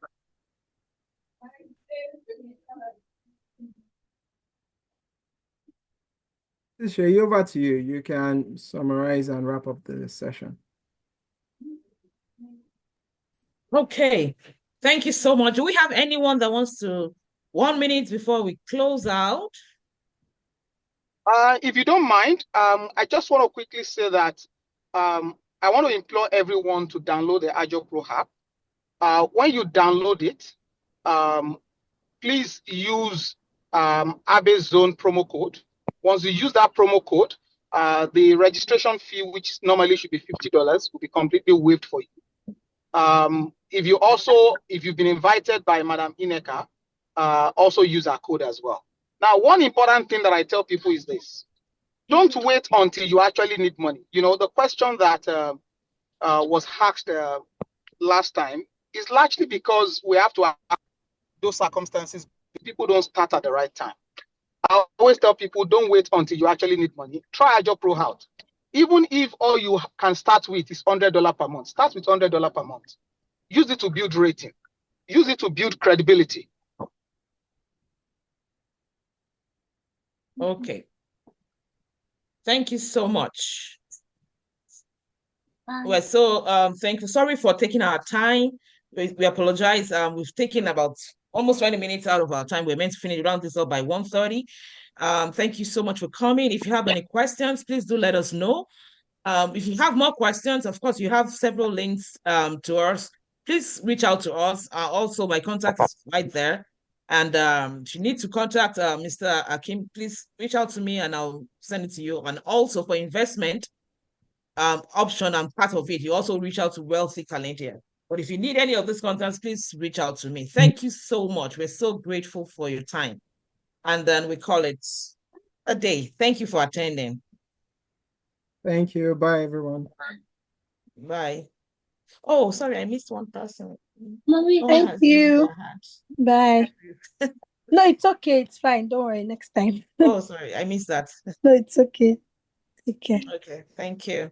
S4: Shay, over to you. You can summarize and wrap up the session.
S1: Okay. Thank you so much. Do we have anyone that wants to 1 minute before we close out?
S8: If you don't mind, I just want to quickly say that I want to implore everyone to download the AjoPro app. When you download it, please use Abe's Zone promo code. Once you use that promo code, the registration fee, which normally should be $50, will be completely waived for you. If you've been invited by Madam Ineka, also use our code as well. Now, one important thing that I tell people is this: don't wait until you actually need money. You know, the question that was asked last time is largely because we have to have those circumstances. People don't start at the right time. I always tell people, don't wait until you actually need money. Try AjoPro out. Even if all you can start with is $100 per month, start with $100 per month. Use it to build rating. Use it to build credibility.
S1: Okay. Thank you so much. Well, so thank you. Sorry for taking our time. We apologize. We've taken about almost 20 minutes out of our time. We're meant to finish round this up by 1:30. Thank you so much for coming. If you have any questions, please do let us know. If you have more questions, of course, you have several links to us. Please reach out to us. Also, my contact is right there. And if you need to contact Mr. Akim, please reach out to me and I'll send it to you. And also for investment option and part of it, you also reach out to Wealthy Kalendia. But if you need any of these contacts, please reach out to me. Thank you so much. We're so grateful for your time. And then we call it a day. Thank you for attending.
S4: Thank you. Bye, everyone.
S1: Bye. Oh, sorry, I missed one person.
S6: Mommy, thank you. Bye. No, it's okay. It's fine. Don't worry. Next time.
S1: Oh, sorry, I missed that.
S6: No, it's okay. Take care.
S1: Okay, thank you.